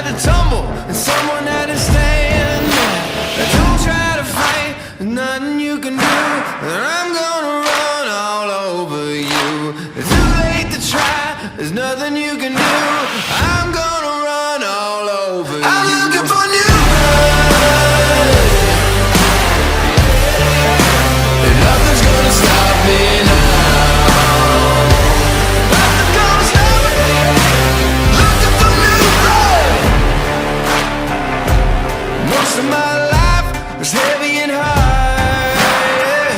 had to tumble, and someone had to stand. Don't try to fight, there's nothing you can do. I'm gonna run all over you. It's too late to try, there's nothing you can do. I'm gonna run all over you. I'm looking for new blood, and nothing's gonna stop me now. Nothing's gonna stop me. Looking for new blood. Most of my life was heavy and hard, yeah.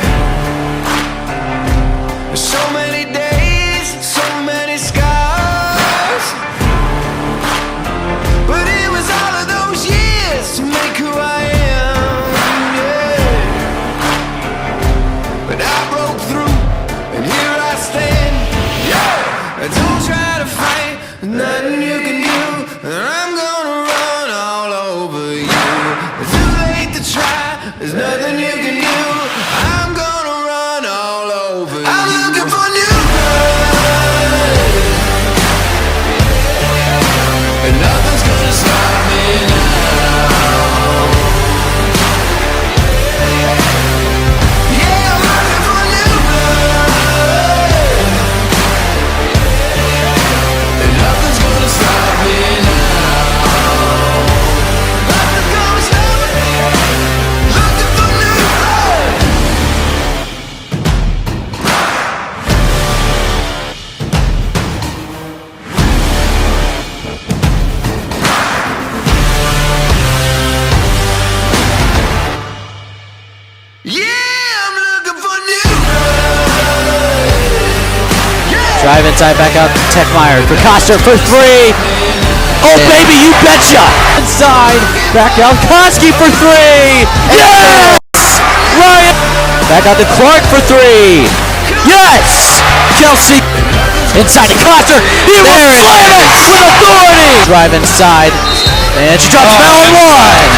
So many days, so many scars, but it was all of those years to make who I am, yeah. But I broke through, and here I stand, yeah. Don't try to fight, nothing you can do. I'm gonna run all over you. It's too late to try, there's nothing you can do. I'm gonna run all over you. I'm looking for new blood, and nothing's gonna stop me now. Yeah, I'm looking for new blood, and nothing's gonna stop me now. Nothing's gonna stop me. Looking for new blood. Yeah, I'm looking for new blood. Yeah. Drive inside, back out to Techmeyer for Koster for three. Oh, baby, you betcha! Inside, back out, Koski for three. Yes! Ryan! Back out to Clark for three. Yes! Kelsey inside to Koster. He will slam it with authority! Drive inside, and she drops down one.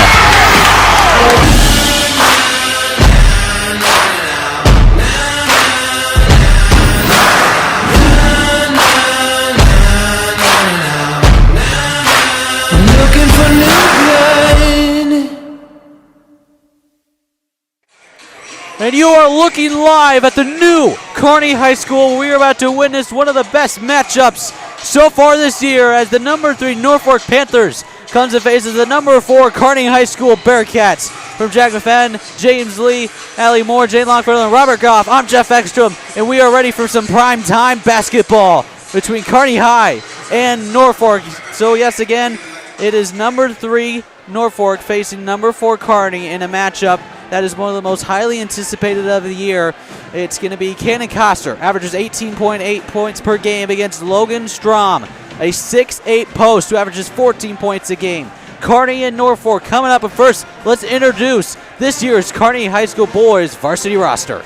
Looking for new blood. And you are looking live at the new Kearney High School. We are about to witness one of the best matchups so far this year as the number 3 Norfolk Panthers comes to face as the number 4 Kearney High School Bearcats. From Jack McFadden, James Lee, Allie Moore, Jane Longford, and Robert Goff, I'm Jeff Ekstrom, and we are ready for some prime time basketball between Kearney High and Norfolk. So yes, again, it is number 3 Norfolk facing number 4 Kearney in a matchup that is one of the most highly anticipated of the year. It's going to be Cannon Koster, averages 18.8 points per game against Logan Strom, a 6'8 post who averages 14 points a game. Kearney and Norfolk coming up, but first, let's introduce this year's Kearney High School boys varsity roster.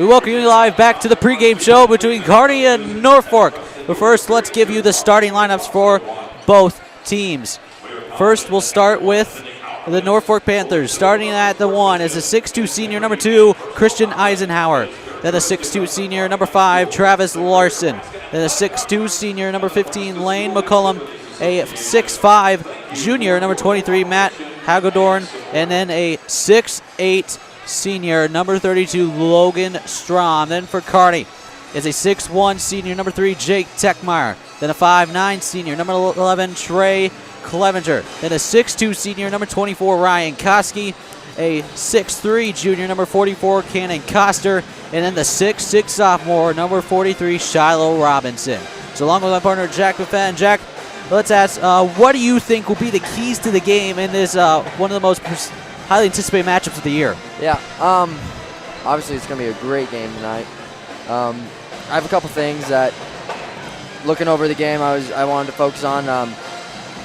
We welcome you live back to the pregame show between Kearney and Norfolk. But first, let's give you the starting lineups for both teams. First, we'll start with the Norfolk Panthers. Starting at the 1 is a 6'2 senior, number 2, Christian Eisenhower. Then a 6'2 senior, number 5, Travis Larson. Then a 6'2 senior, number 15, Lane McCullum. A 6'5 junior, number 23, Matt Hagedorn. And then a 6'8 senior, number 32, Logan Strom. Then for Kearney is a 6'1 senior, number 3, Jake Techmeyer. Then a 5'9 senior, number 11, Trey Clevenger. Then a 6'2 senior, number 24, Ryan Koski. A 6'3 junior, number 44, Cannon Coster. And then the 6'6 sophomore, number 43, Shiloh Robinson. So along with my partner, Jack McFadden. Jack, let's ask, what do you think will be the keys to the game in this one of the most highly anticipated matchups of the year? Yeah, obviously it's going to be a great game tonight. I have a couple things that, looking over the game, I wanted to focus on.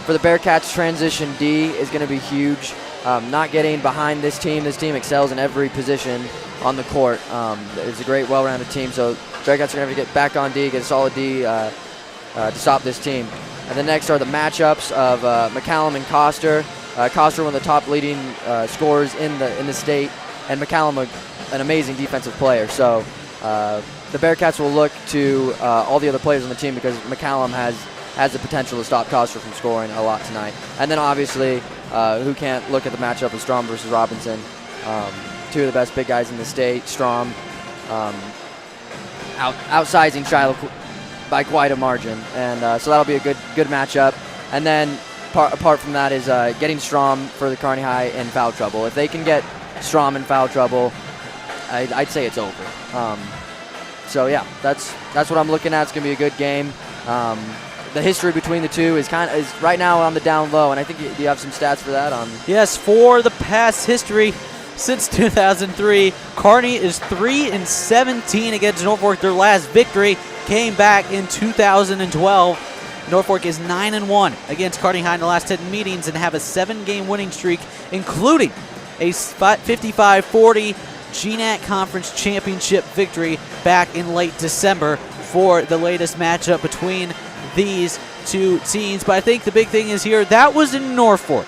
For the Bearcats, transition D is going to be huge. Not getting behind this team. This team excels in every position on the court. It's a great, well-rounded team, so Bearcats are going to have to get back on D, get a solid D to stop this team. And the next are the matchups of McCallum and Coster. Coster, one of the top leading scorers in the state, and McCallum, an amazing defensive player. So the Bearcats will look to all the other players on the team because McCallum has the potential to stop Coster from scoring a lot tonight. And then obviously, who can't look at the matchup of Strom versus Robinson. Two of the best big guys in the state. Strom outsizing Shiloh by quite a margin. And so that'll be a good matchup. And then apart from that is getting Strom for the Kearney High in foul trouble. If they can get Strom in foul trouble, I'd say it's over. So yeah, that's what I'm looking at. It's gonna be a good game. The history between the two is right now on the down low, and I think you have some stats for that on. Yes, for the past history since 2003, Kearney is 3-17 against Norfolk. Their last victory came back in 2012. Norfolk is 9-1 against Kearney High in the last 10 meetings and have a 7-game winning streak, including a 55-40 GNAT Conference Championship victory back in late December for the latest matchup between these two teams. But I think the big thing is here, that was in Norfolk.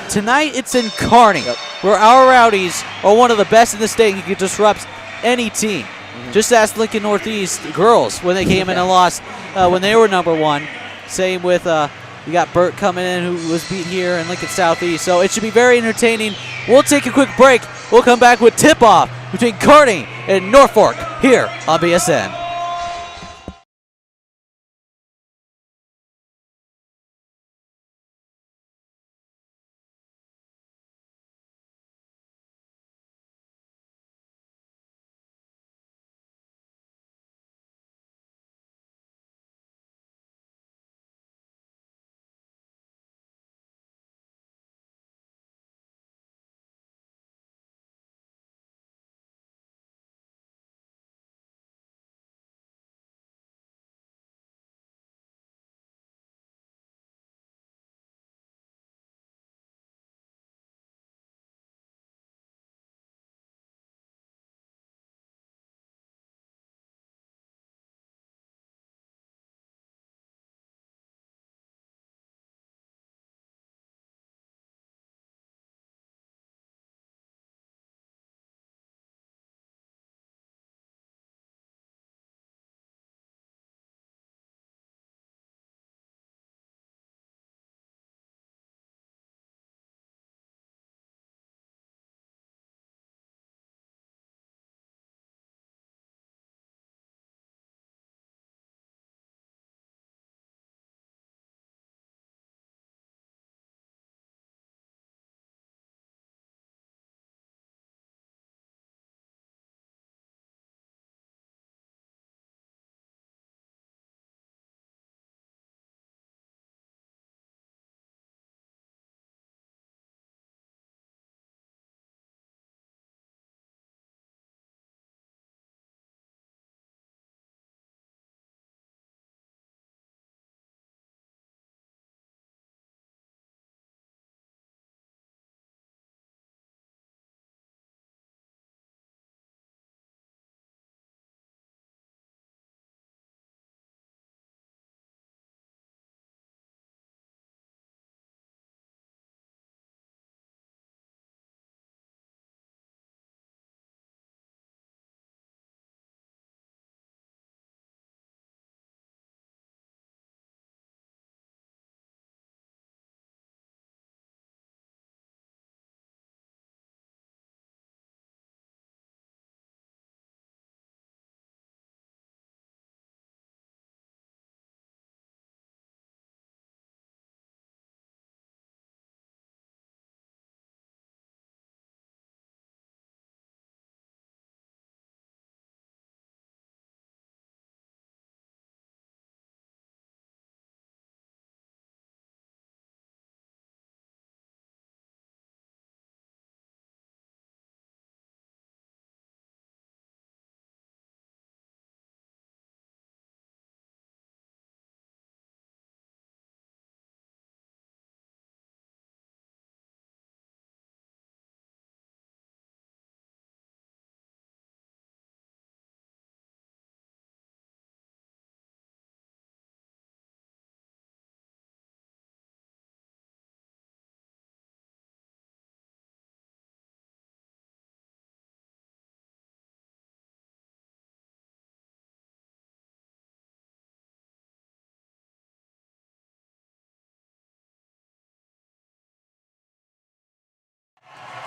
Tonight it's in Kearney, where our Rowdies are one of the best in the state and can disrupt any team. Just ask Lincoln Northeast girls when they came in and lost when they were number 1. Same with, you got Burt coming in who was beat here in Lincoln Southeast. So it should be very entertaining. We'll take a quick break. We'll come back with tip-off between Kearney and Norfolk here on BSN.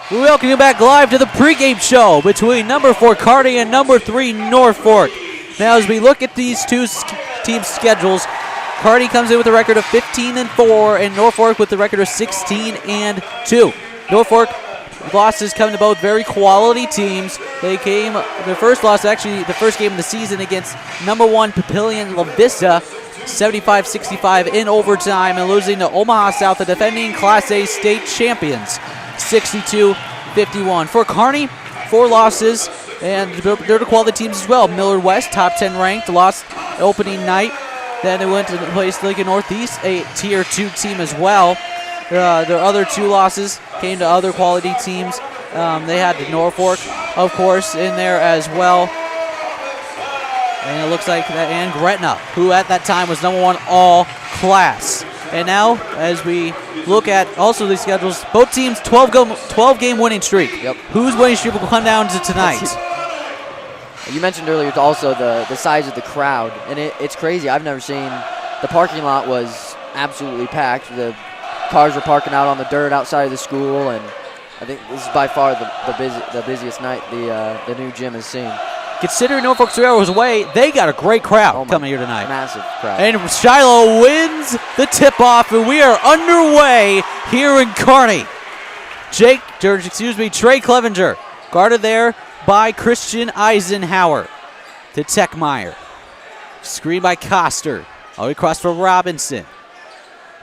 We welcome you back live to the pregame show between number 4 Kearney and number 3 Norfolk. Now, as we look at these two teams' schedules, Kearney comes in with a record of 15-4, and Norfolk with a record of 16-2. Norfolk losses come to both very quality teams. They came, their first loss, actually the first game of the season against number 1 Papillion La Vista, 75-65 in overtime, and losing to Omaha South, the defending Class A state champions, 62-51. For Kearney, 4 losses, and they're the quality teams as well. Millard West, top 10 ranked, lost opening night. Then it went to place Lincoln Northeast, a Tier 2 team as well. Their other 2 losses came to other quality teams. They had the Norfolk, of course, in there as well. And it looks like that, and Gretna, who at that time was number 1 all class. And now, as we look at also these schedules, both teams 12-game winning streak. Yep. Whose winning streak will come down to tonight? You mentioned earlier also the size of the crowd, and it's crazy. I've never seen, the parking lot was absolutely packed. The cars were parking out on the dirt outside of the school, and I think this is by far the busiest night the new gym has seen. Considering Norfolk's 3 hours away, they got a great crowd coming here tonight. Massive crowd. And Shiloh wins the tip-off, and we are underway here in Kearney. Trey Clevenger, guarded there by Christian Eisenhower to Techmeyer. Screen by Coster. All the way across for Robinson.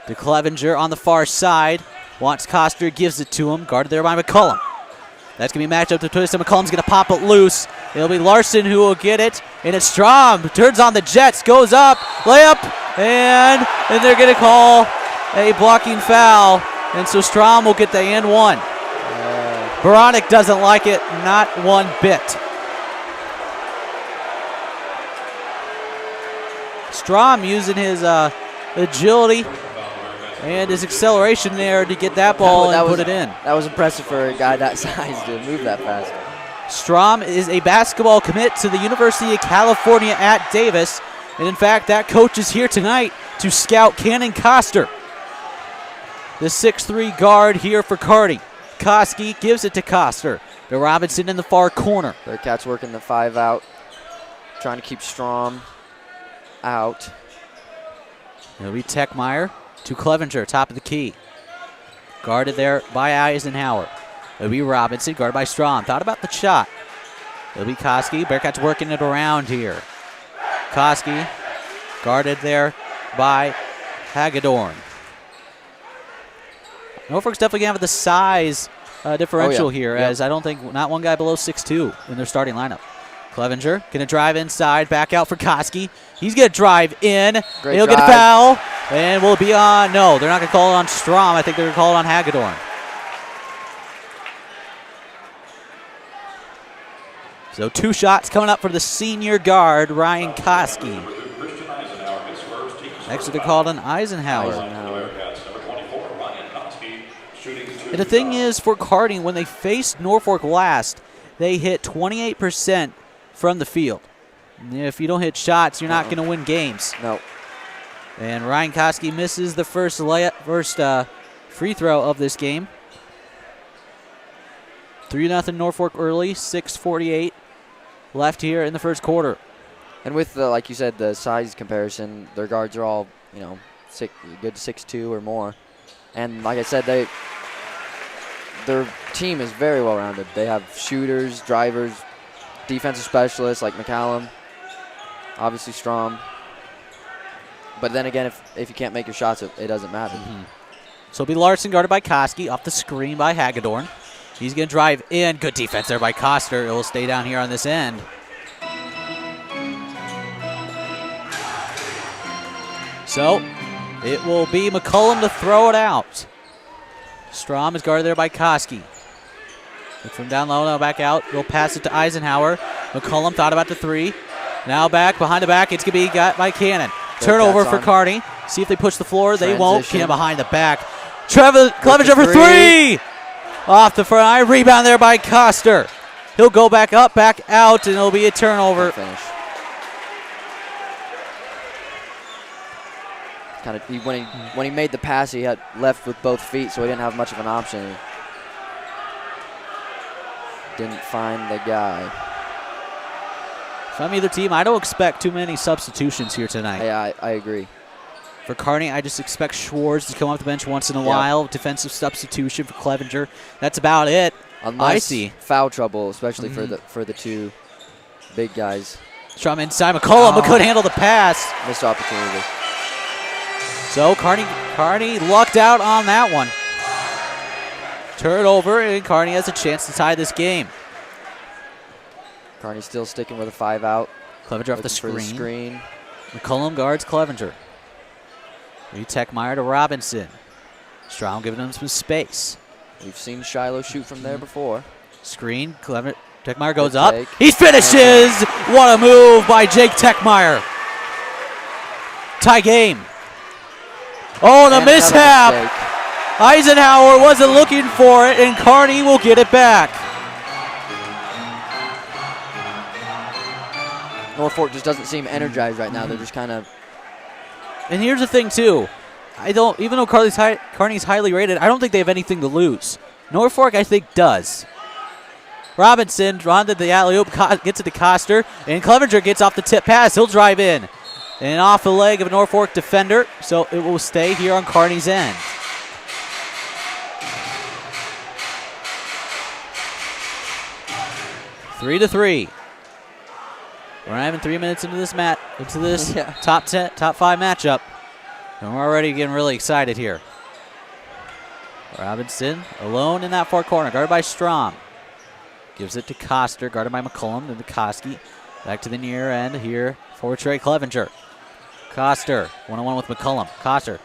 To Clevenger on the far side. Wants Coster, gives it to him. Guarded there by McCullum. That's going to be matched up to Twist, and McCullum's going to pop it loose. It'll be Larson who will get it. And it's Strom. Turns on the Jets. Goes up. Layup. And they're going to call a blocking foul. And so Strom will get the and one. Baronic doesn't like it, not one bit. Strom using his agility and his acceleration there to get that ball and put it in. That was impressive for a guy that size to move that fast. Strom is a basketball commit to the University of California at Davis. And in fact, that coach is here tonight to scout Cannon Coster, the 6'3 guard here for Kearney. Koski gives it to Coster. To Robinson in the far corner. Bearcats working the 5 out, trying to keep Strom out. It'll be Techmeyer to Clevenger, top of the key. Guarded there by Eisenhower. It'll be Robinson, guarded by Strom. Thought about the shot. It'll be Koski. Bearcats working it around here. Koski, guarded there by Hagedorn. Norfolk's definitely going to have the size differential here, as I don't think not one guy below 6'2" in their starting lineup. Clevenger going to drive inside, back out for Koski. He's going to drive in. He'll get a foul, and will be on. No, they're not going to call it on Strom. I think they're going to call it on Hagedorn. So 2 shots coming up for the senior guard, Ryan Koski. Next, they're called on Eisenhower. And the thing is, for Kearney, when they faced Norfolk last, they hit 28% from the field. If you don't hit shots, you're not going to win games. No. And Ryan Koski misses the first free throw of this game. 3-0 Norfolk early, 6:48 left here in the first quarter. And with the, like you said, the size comparison, their guards are all, good 6'2" or more. And like I said, their team is very well rounded. They have shooters, drivers, defensive specialists like McCallum, obviously Strom. But then again, if you can't make your shots, it doesn't matter. So it'll be Larson guarded by Koski, off the screen by Hagedorn. He's going to drive in. Good defense there by Coster. It will stay down here on this end. So it will be McCullum to throw it out. Strom is guarded there by Koski. From down low, now back out. They'll pass it to Eisenhower. McCullum thought about the 3. Now back, behind the back. It's going to be got by Cannon. Turnover for Kearney. See if they push the floor. They won't. Cannon behind the back. Clevenger for 3. Off the front. Rebound there by Coster. He'll go back up, back out, and it'll be a turnover. Finish. When he made the pass, he had left with both feet, so he didn't have much of an option. Didn't find the guy. If I'm either team, I don't expect too many substitutions here tonight. Yeah, I agree. For Kearney, I just expect Schwartz to come off the bench once in a while. Defensive substitution for Clevenger. That's about it. Unless I see. Foul trouble, especially for the two big guys. Strom inside McCollum, but couldn't handle the pass. Missed opportunity. So Kearney lucked out on that one. Turnover, and Kearney has a chance to tie this game. Kearney still sticking with a 5 out. Clevenger off the Looking screen. for the screen. McCollum guards Clevenger. Techmeyer to Robinson. Strom giving him some space. We've seen Shiloh shoot from there before. Screen, Techmeyer goes Good up. take. He finishes! What a move by Jake Techmeyer. Tie game. Oh, and a And another mishap. mistake. Eisenhower wasn't looking for it, and Kearney will get it back. Norfolk just doesn't seem energized right now. They're just kind of. And here's the thing, too. Even though Kearney's highly rated, I don't think they have anything to lose. Norfolk, I think, does. Robinson drawn to the alley-oop, gets it to Coster, and Clevenger gets off the tip pass. He'll drive in. And off the leg of a Norfolk defender, so it will stay here on Kearney's end. Three to three. We're not even 3 minutes into this top 5 matchup, and we're already getting really excited here. Robinson alone in that far corner, guarded by Strom. Gives it to Coster, guarded by McCollum, then to Koski. Back to the near end here for Trey Clevenger. Coster, one-on-one with McCollum. Coster,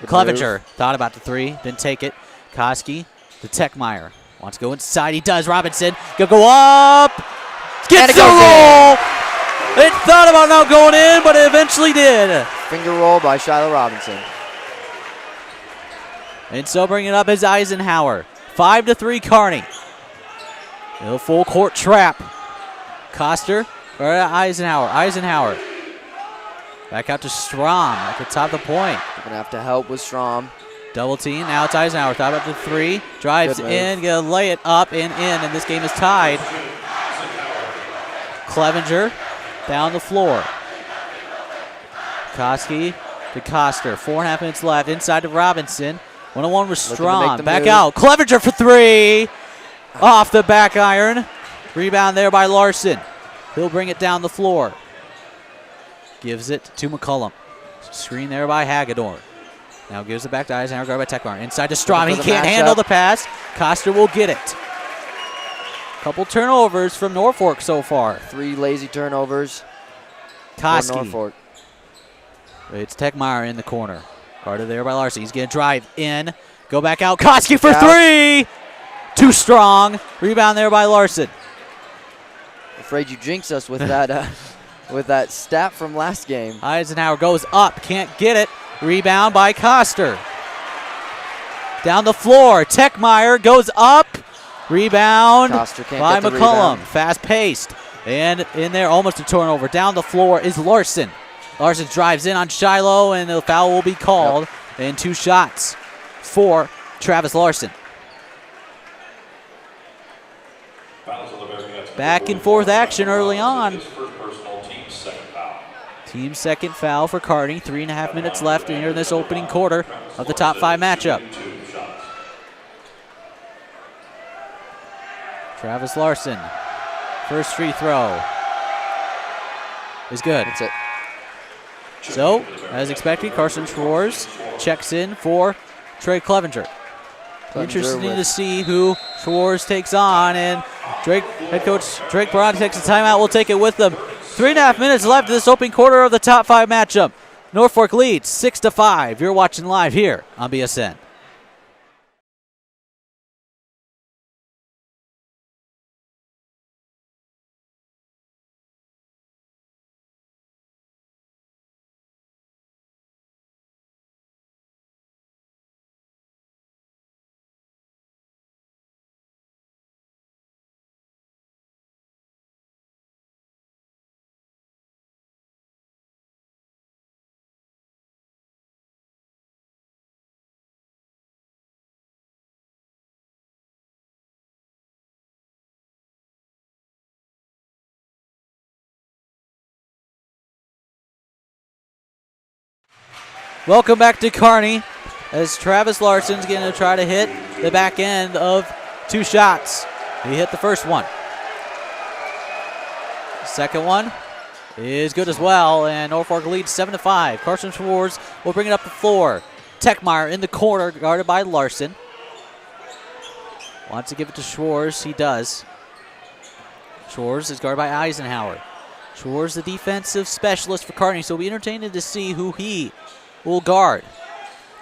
Clevenger, thought about the three, didn't take it. Koski to Techmeyer. Wants to go inside, he does. Robinson, gonna go up, gets the roll! It thought about not going in, but it eventually did. Finger roll by Shiloh Robinson. And so bringing it up is Eisenhower. 5 to 3 Kearney. A full court trap. Coster or Eisenhower. Eisenhower. Back out to Strom at the top of the point. You're going to have to help with Strom. Double team. Now it's Eisenhower. Thought about the three. Drives in. Gonna lay it up and in. And this game is tied. Clevenger down the floor. Koski to Coster. 4.5 minutes left. Inside to Robinson. 1-on-1 with Strom. Back out. Clevenger for three. Off the back iron. Rebound there by Larson. He'll bring it down the floor. Gives it to McCollum. Screen there by Hagedorn. Now gives it back to Eisenhower, guarded by Techmeyer. Inside to Strom. He can't handle the pass. Coster will get it. Couple turnovers from Norfolk so far. 3 lazy turnovers for Koski. Norfolk. It's Techmeyer in the corner. Guarded there by Larson. He's going to drive in. Go back out. Koski for three. Too strong. Rebound there by Larson. Afraid you jinxed us with that with that stat from last game. Eisenhower goes up. Can't get it. Rebound by Coster. Down the floor. Techmeyer goes up. Rebound Coster can't by get the McCollum. rebound. Fast paced. And in there, almost a turnover. Down the floor is Larson. Larson drives in on Shiloh, and the foul will be called. And 2 shots for Travis Larson. Back and forth action early on. Team second foul for Kearney. 3.5 minutes left here in this opening quarter of the top 5 matchup. Travis Larson, first free throw is good. That's it. So, as expected, Carson Schwartz checks in for Trey Clevenger. Interesting to see who Schwartz takes on, and head coach Drake Brown takes a timeout. We'll take it with them. 3.5 minutes left in this opening quarter of the top 5 matchup. Norfolk leads 6-5. You're watching live here on BSN. Welcome back to Kearney as Travis Larson's going to try to hit the back end of 2 shots. He hit the first one. Second one is good as well, and Norfolk leads 7-5. Carson Schwartz will bring it up the floor. Techmeyer in the corner, guarded by Larson. Wants to give it to Schwartz. He does. Schwartz is guarded by Eisenhower. Schwartz, the defensive specialist for Kearney, so it'll be entertaining to see who he will guard.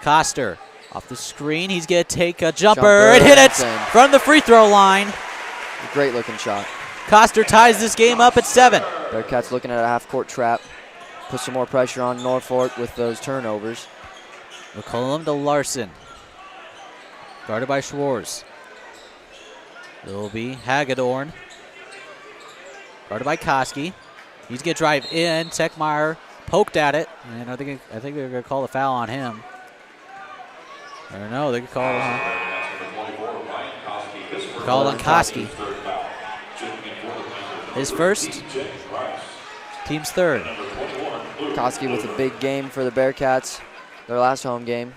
Coster off the screen. He's going to take a jumper and hit it from the free throw line. Great looking shot. Coster ties this game up at 7. Bearcats looking at a half-court trap. Put some more pressure on Norfolk with those turnovers. McCollum to Larson. Guarded by Schwartz. It will be Hagedorn. Guarded by Koski. He's going to drive in. Techmeyer poked at it. And I think they're going to call a foul on him. I don't know. They could call it on Koski. His first. Team's third. Koski with a big game for the Bearcats. Their last home game.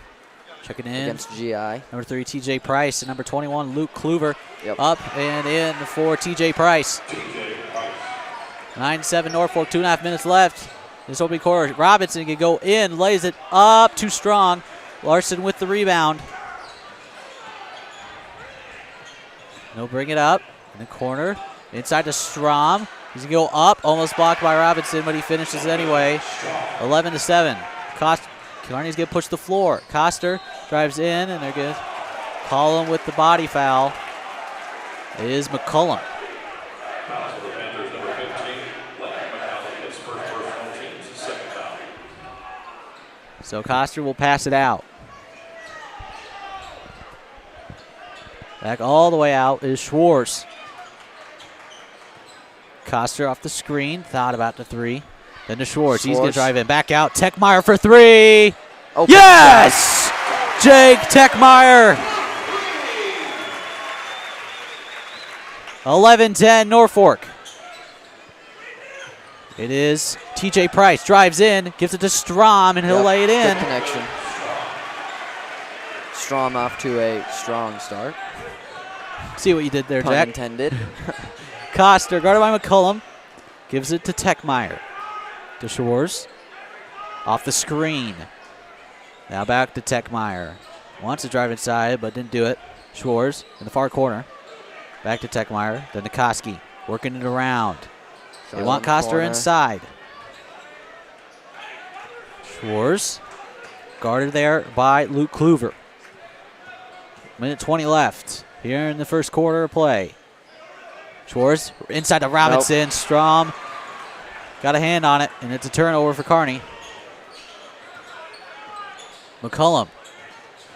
Checking in. Against GI. Number 3, T.J. Price. And number 21, Luke Kluver. Yep. Up and in for T.J. Price. 9-7 Norfolk, 2.5 minutes left. This opening quarter. Robinson can go in, lays it up too strong. Larson with the rebound. He'll bring it up in the corner. Inside to Strom. He's going to go up, almost blocked by Robinson, but he finishes anyway. 11-7. Kearney's going to push the floor. Coster drives in, and they're going to call him with the body foul. It is McCullum. So Coster will pass it out. Back all the way out is Schwartz. Coster off the screen, thought about the 3. Then to Schwartz. He's going to drive in. Back out. Techmeyer for 3. Open yes! Shot. Jake Techmeyer. 11-10 Norfolk. It is T.J. Price. Drives in, gives it to Strom, and he'll lay it in. Good connection. Strom off to a strong start. See what you did there, Pun Jack. intended. Coster, guarded by McCullum, gives it to Techmeyer. To Schwartz. Off the screen. Now back to Techmeyer. Wants to drive inside, but didn't do it. Schwartz in the far corner. Back to Techmeyer. Then to Koski. Working it around. They want Coster inside. Schwartz. Guarded there by Luke Kluver. Minute 20 left here in the first quarter of play. Schwartz inside to Robinson. Nope. Strom got a hand on it, and it's a turnover for Kearney. McCullum.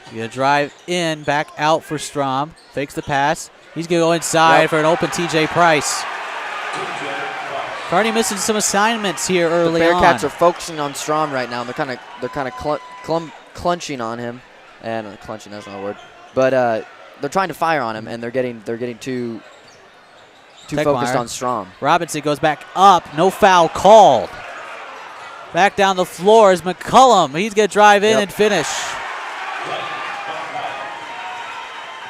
Going to drive in, back out for Strom. Fakes the pass. He's going to go inside for an open T.J. Price. Kearney missing some assignments here early on. The Bearcats are focusing on Strom right now. They're kind of clenching on him, and clenching, that's not a word. But they're trying to fire on him, and they're getting too focused on Strom. Robinson goes back up. No foul called. Back down the floor is McCullum. He's going to drive in and finish.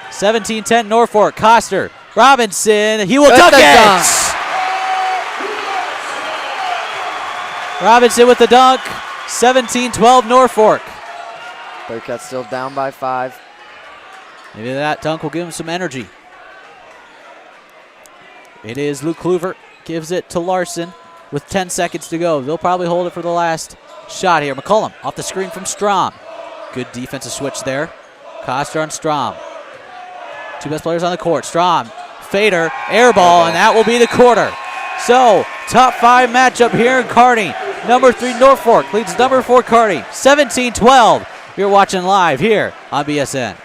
17-10 Norfolk. Coster. Robinson. He will dunk it. Robinson with the dunk. 17-12 Norfolk. Bearcats still down by 5. Maybe that dunk will give him some energy. It is Luke Kluver. Gives it to Larson with 10 seconds to go. They'll probably hold it for the last shot here. McCullum off the screen from Strom. Good defensive switch there. Coster on Strom. 2 best players on the court. Strom, fader, air ball, and that will be the quarter. So, top 5 matchup here in Kearney. Number 3 Norfolk leads number 4 Kearney. 17-12. You're watching live here on BSN.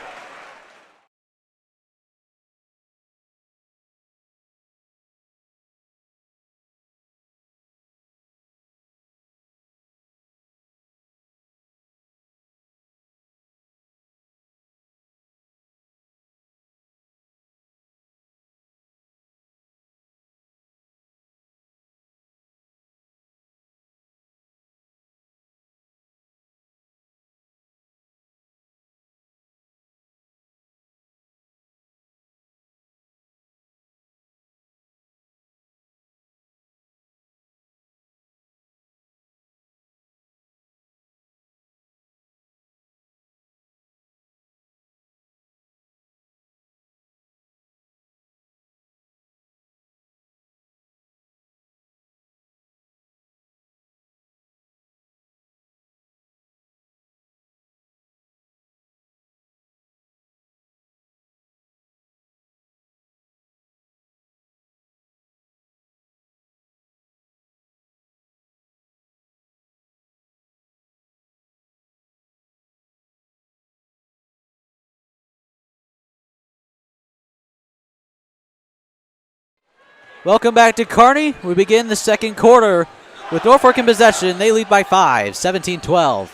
Welcome back to Kearney. We begin the second quarter with Norfolk in possession. They lead by 5, 17-12.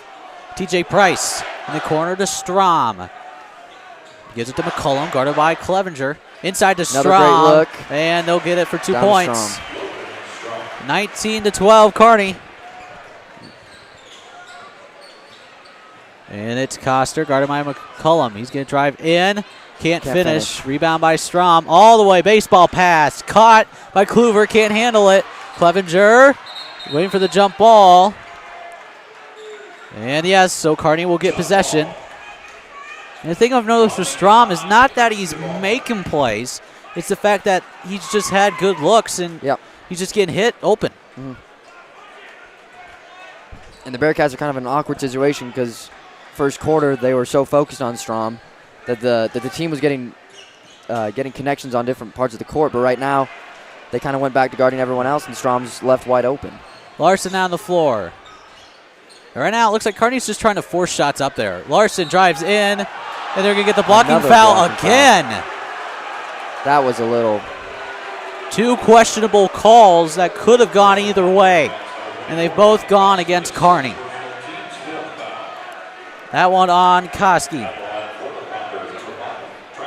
TJ Price in the corner to Strom. Gives it to McCullum, guarded by Clevenger. Inside to Another Strom. great look. And they'll get it for 2 Down to points. Strom. 19-12, Kearney. And it's Coster, guarded by McCullum. He's going to drive in. Can't finish. Rebound by Strom. All the way. Baseball pass. Caught by Kluver. Can't handle it. Clevenger waiting for the jump ball. And yes, so Kearney will get possession. And the thing I've noticed with Strom is not that he's making plays. It's the fact that he's just had good looks and he's just getting hit open. And the Bearcats are kind of in an awkward situation because first quarter they were so focused on Strom that the team was getting connections on different parts of the court. But right now, they kind of went back to guarding everyone else, and Strom's left wide open. Larson on the floor. Right now, it looks like Kearney's just trying to force shots up there. Larson drives in, and they're going to get the blocking foul again. That was a little. 2 questionable calls that could have gone either way, and they've both gone against Kearney. That one on Koski.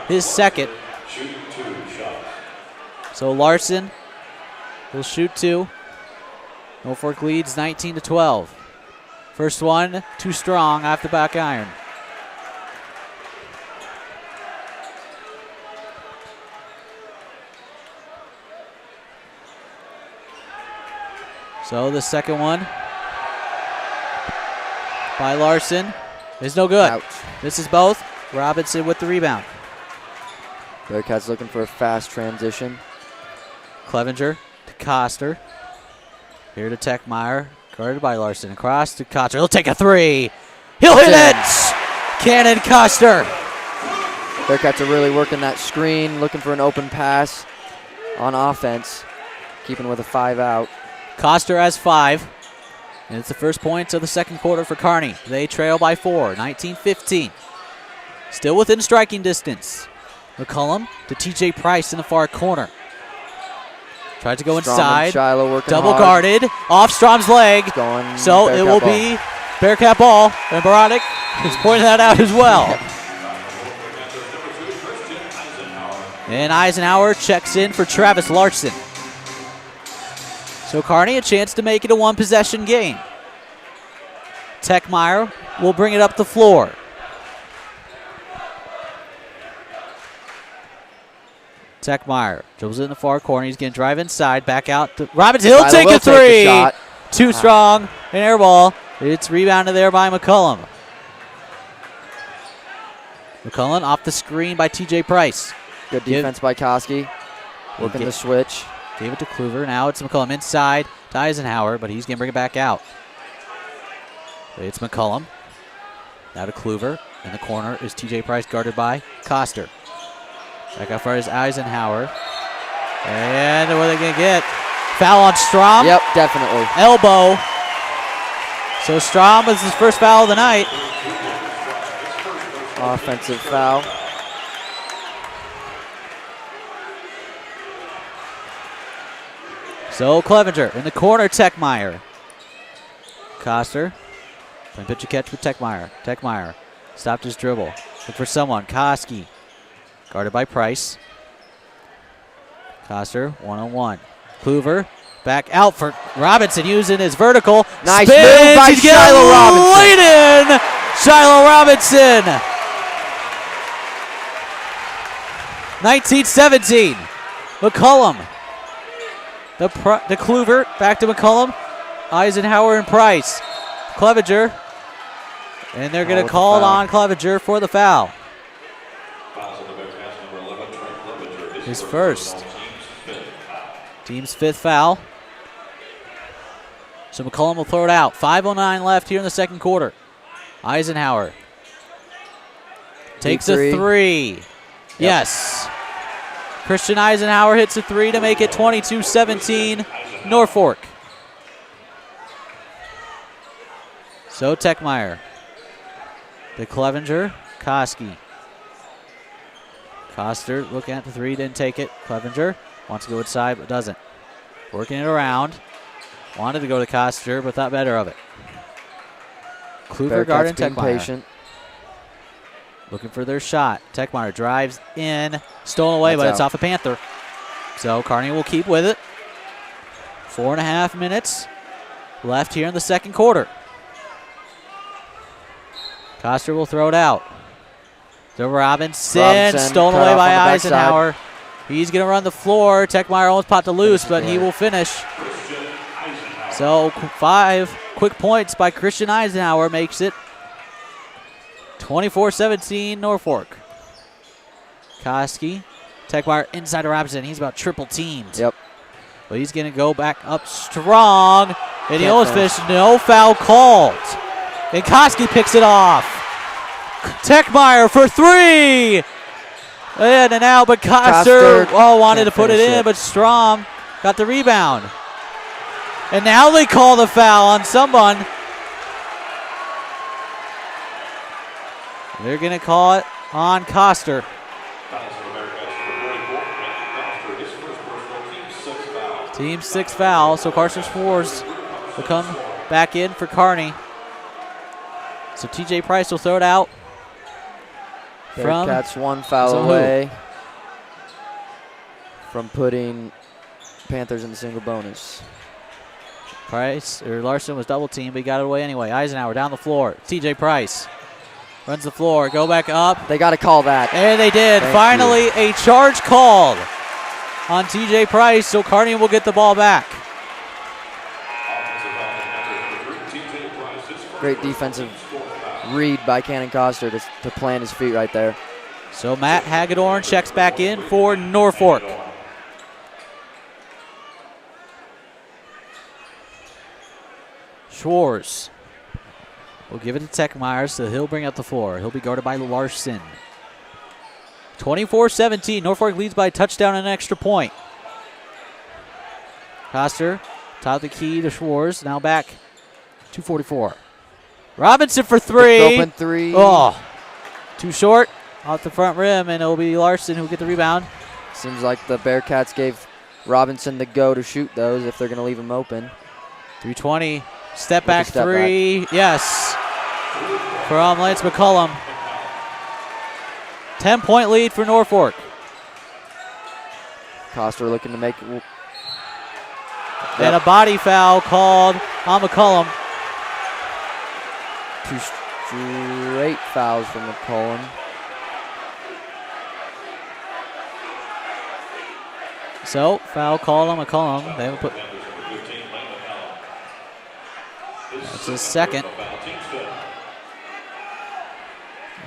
His second. So Larson will shoot 2. Norfolk leads 19-12. First one, too strong off the back iron. So the second one by Larson is no good. Ouch. This is both. Robinson with the rebound. Bearcats looking for a fast transition. Clevenger to Coster. Here to Techmeyer. Guarded by Larson. Across to Coster. He'll take a 3. He'll hit it! Cannon Coster. Bearcats are really working that screen, looking for an open pass on offense. Keeping with a 5 out. Coster has 5. And it's the first points of the second quarter for Kearney. They trail by 4, 19-15. Still within striking distance. McCullum to TJ Price in the far corner. Tried to go inside. Double guarded. Off Strom's leg. So it will be Bearcat ball. And Baronic is pointing that out as well. And Eisenhower checks in for Travis Larson. So Kearney a chance to make it a 1-possession game. Techmeyer will bring it up the floor. Techmeyer dribbles it in the far corner. He's going to drive inside, back out to Robinson. He'll take a 3. Too strong. An air ball. It's rebounded there by McCullum. McCullum off the screen by TJ Price. Good defense by Koski. Working the switch. Gave it to Kluver. Now it's McCullum inside to Eisenhower, but he's going to bring it back out. It's McCullum. Now to Kluver. In the corner is TJ Price, guarded by Coster. Back out far is Eisenhower. And what are they going to get? Foul on Strom? Yep, definitely. Elbow. So Strom was his first foul of the night. Offensive foul. So Clevenger in the corner, Techmeyer. Coster. Playing pitch and catch with Techmeyer. Techmeyer stopped his dribble. Look for someone. Koski. Guarded by Price. Coster, 1-on-1. Kluver, back out for Robinson using his vertical. Nice Spins. move by He's Shiloh Robinson. Laid in. Shiloh Robinson. 19-17. McCullum. The Kluver, back to McCullum. Eisenhower and Price. Clevenger. And they're going to call it on Clevenger for the foul. His first. Team's 5th foul. So McCullum will throw it out. 5:09 left here in the second quarter. Eisenhower takes a 3. Yep. Yes. Christian Eisenhower hits a 3 to make it 22-17 Norfolk. So Techmeyer. The Clevenger. Koski. Coster looking at the 3, didn't take it. Clevenger Wants to go inside, but doesn't. Working it around. Wanted to go to Coster, but thought better of it. Kluver guarding being Techmeyer. patient. Looking for their shot. Techmeyer drives in. Stolen away, That's but it's out. off a Panther. So Kearney will keep with it. 4.5 minutes left here in the second quarter. Coster will throw it out. To Robinson. Stolen cut away off by on the backside. Eisenhower. He's going to run the floor. Techmeyer almost popped it loose, but he will finish. So 5 quick points by Christian Eisenhower makes it 24-17 Norfolk. Koski. Techmeyer inside to Robinson. He's about triple teamed. Yep. But he's going to go back up strong. And he Can't almost finish. finished. No foul called. And Koski picks it off. Techmeyer for 3. In and out, but Coster wanted to put it in, but Strom got the rebound. And now they call the foul on someone. They're going to call it on Coster. Team 6 foul, so Carson Schwartz will come back in for Kearney. So TJ Price will throw it out. Bearcats 1 foul away from putting Panthers in the single bonus. Larson was double teamed, but he got it away anyway. Eisenhower down the floor. TJ Price runs the floor. Go back up. They got to call that. And they did. Finally, a charge called on TJ Price, so Kearney will get the ball back. Great defensive read by Cannon Coster to plant his feet right there. So Matt Hagedorn checks back in for Norfolk. Schwartz will give it to Techmeyer, so he'll bring up the floor. He'll be guarded by Larson. 24-17. Norfolk leads by a touchdown and an extra point. Coster, top the key to Schwartz. Now back. 2:44. Robinson for 3. Open 3. Oh, too short. Off the front rim, and it'll be Larson who'll get the rebound. Seems like the Bearcats gave Robinson the go to shoot those if they're going to leave him open. 3:20. Step back step 3. Yes. From Lance McCullum. 10-point lead for Norfolk. Coster looking to make. And a body foul called on McCullum. 2 straight fouls from McCullum. So, foul called on McCullum. They will put. That's his second.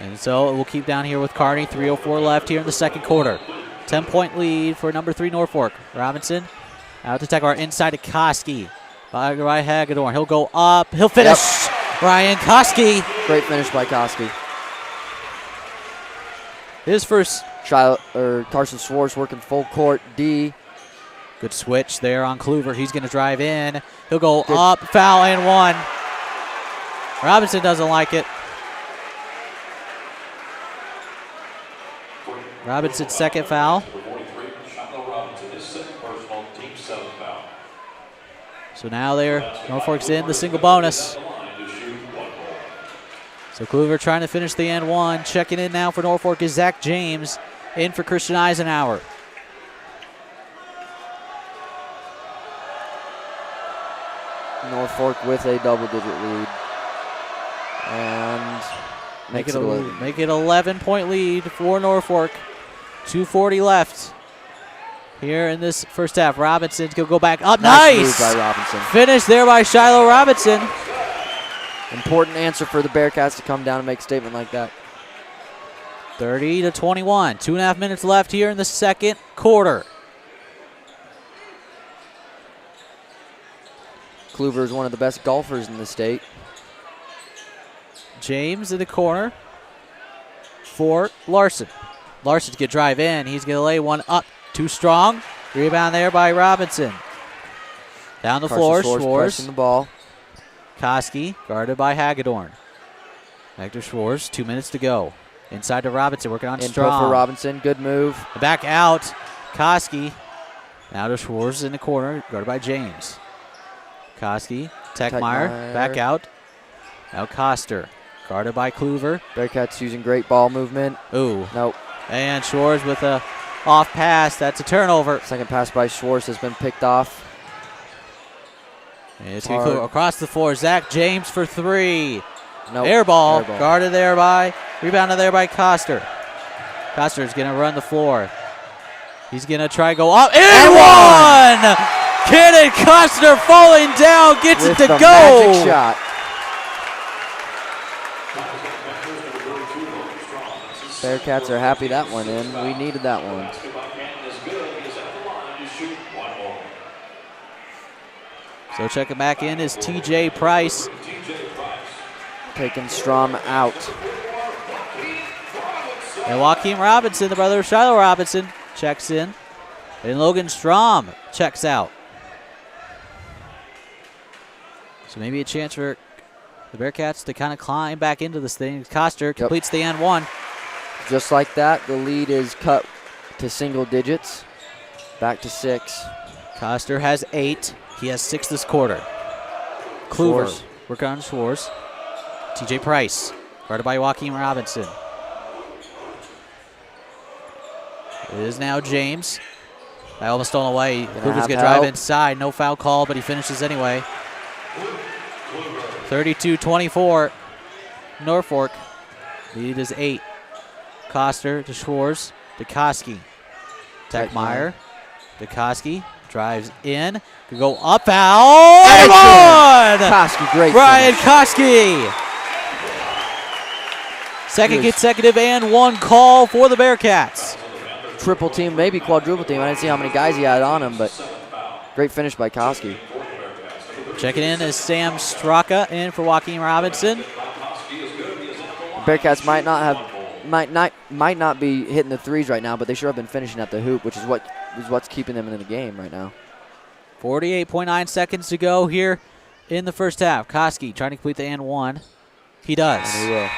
And so we'll keep down here with Kearney. 3:04 left here in the second quarter. 10-point lead for number 3 Norfolk. Robinson out to Techmeyer inside to Koski. By Hagedorn. He'll go up. He'll finish. Yep. Ryan Koski. Great finish by Koski. His first. Carson Schwartz working full court D. Good switch there on Kluver. He's going to drive in. He'll go up. Foul and 1. Robinson doesn't like it. Robinson's second foul. So now Norfolk's in the single bonus. So Kluver trying to finish the end 1. Checking in now for Norfolk is Zach James. In for Christian Eisenhower. Norfolk with a double-digit lead. And make it 11-point lead for Norfolk. 2:40 left here in this first half. Robinson can go back up. Nice move by Robinson. Finish there by Shiloh Robinson. Important answer for the Bearcats to come down and make a statement like that. 30-21. 2.5 minutes left here in the second quarter. Kluver is one of the best golfers in the state. James in the corner for Larson. Larson can drive in. He's going to lay one up. Too strong. Rebound there by Robinson. Down the floor, Schwartz. Pressing the ball. Koski guarded by Hagedorn. Back to Schwartz. 2 minutes to go. Inside to Robinson, working on Input Strong. for Robinson. Good move. Back out. Koski Now to Schwartz in the corner, guarded by James. Koski, Techmeyer, back out. Now Coster, guarded by Kluver. Bearcats using great ball movement. Ooh. Nope. And Schwartz with a off pass. That's a turnover. Second pass by Schwartz has been picked off. And it's going to go across the floor. Zach James for three. Nope. Air ball. Guarded there by, rebounded there by Coster. Coster's going to run the floor. He's going to try to go up. And one! Cannon Coster falling down, gets it to go. Magic shot. Bearcats are happy that one in. We needed that one. So checking back in is TJ Price. Taking Strom out. And Joaquin Robinson, the brother of Shiloh Robinson, checks in. And Logan Strom checks out. So maybe a chance for the Bearcats to kind of climb back into this thing. Coster completes the and one. Just like that, the lead is cut to single digits. Back to 6. Coster has 8. He has 6 this quarter. Kluver, working on Schwartz. TJ Price, guarded by Joaquin Robinson. It is now James. I almost stolen away. Kluver's going to drive inside. No foul call, but he finishes anyway. 32-24. Norfolk. Lead is 8. Coster to Schwartz. To Koski. Techmeyer. To Koski. Drives in. Could go up. Foul. And one! Koski, great Ryan finish. Koski. Second consecutive and one call for the Bearcats. Triple team, maybe quadruple team. I didn't see how many guys he had on him, but great finish by Koski. Checking in is Sam Straka in for Joaquin Robinson. Bearcats might not be hitting the threes right now, but they sure have been finishing at the hoop, which is what's keeping them in the game right now. 48.9 seconds to go here in the first half. Koski trying to complete the and one. He does. And he will.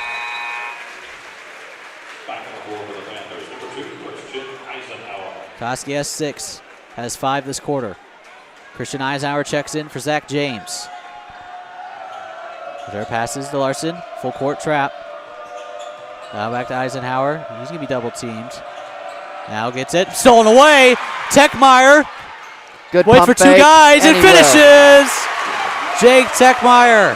Koski has 6, has 5 this quarter. Christian Eisenhower checks in for Zach James. There passes to Larson, full court trap. Now back to Eisenhower. He's going to be double teamed. Now gets it, stolen away. Techmeyer. Good waits for 2 guys and finishes. Jake Techmeyer.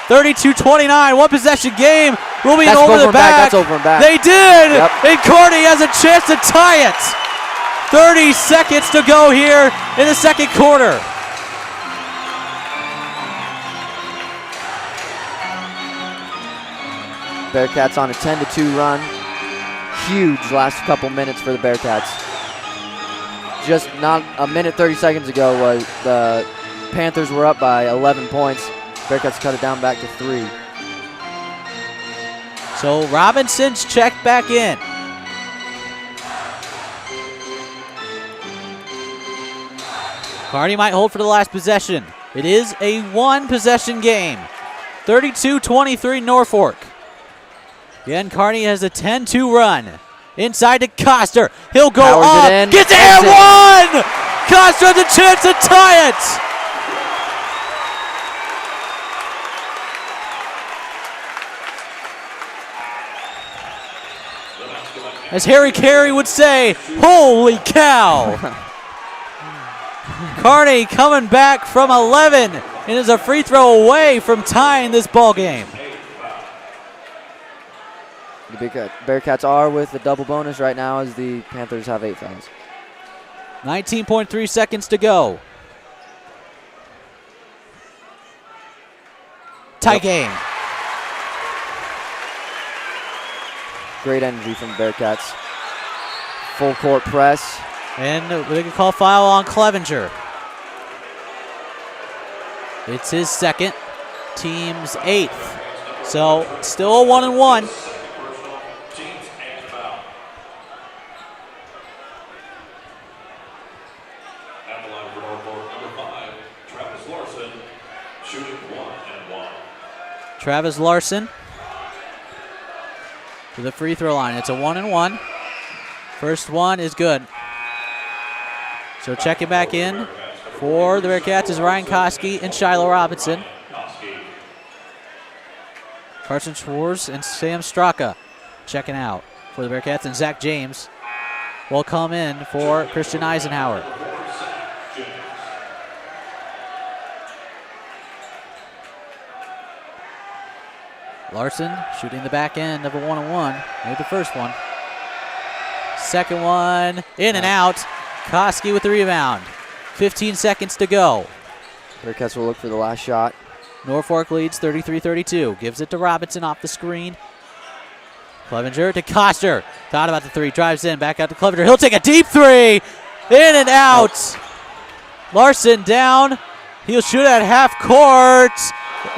32-29, one possession game. Will be over the back. That's over and back. They did. Yep. And Carney has a chance to tie it. 30 seconds to go here in the second quarter. Bearcats on a 10-2 run. Huge last couple minutes for the Bearcats. Just not a minute 30 seconds ago was the Panthers were up by 11 points. Bearcats cut it down back to 3. So Robinson's checked back in. Carney might hold for the last possession. It is a one-possession game. 32-23 Norfolk. Again, Carney has a 10-2 run. Inside to Coster. He'll go Powers up. it in. Gets it and one! Coster has a chance to tie it. As Harry Carey would say, holy cow. Carney coming back from 11 and is a free throw away from tying this ball game. The Bearcats are with the double bonus right now as the Panthers have 8 fouls. 19.3 seconds to go. Tie game. Great energy from the Bearcats. Full court press. And they can call foul on Clevenger. It's his second, team's 8th. So still a 1-and-1. Travis Larson to the free throw line. It's a 1-and-1. First one is good. So checking back in for the Bearcats is Ryan Koski and Shiloh Robinson. Carson Schwartz and Sam Straka checking out for the Bearcats, and Zach James will come in for Christian Eisenhower. Larson shooting the back end of a one-on-one. Made the first one. Second one in and out. Koski with the rebound. 15 seconds to go. Bearcats will look for the last shot. Norfolk leads 33-32. Gives it to Robinson off the screen. Clevenger to Koster. Thought about the three. Drives in. Back out to Clevenger. He'll take a deep three. In and out. Larson down. He'll shoot at half court.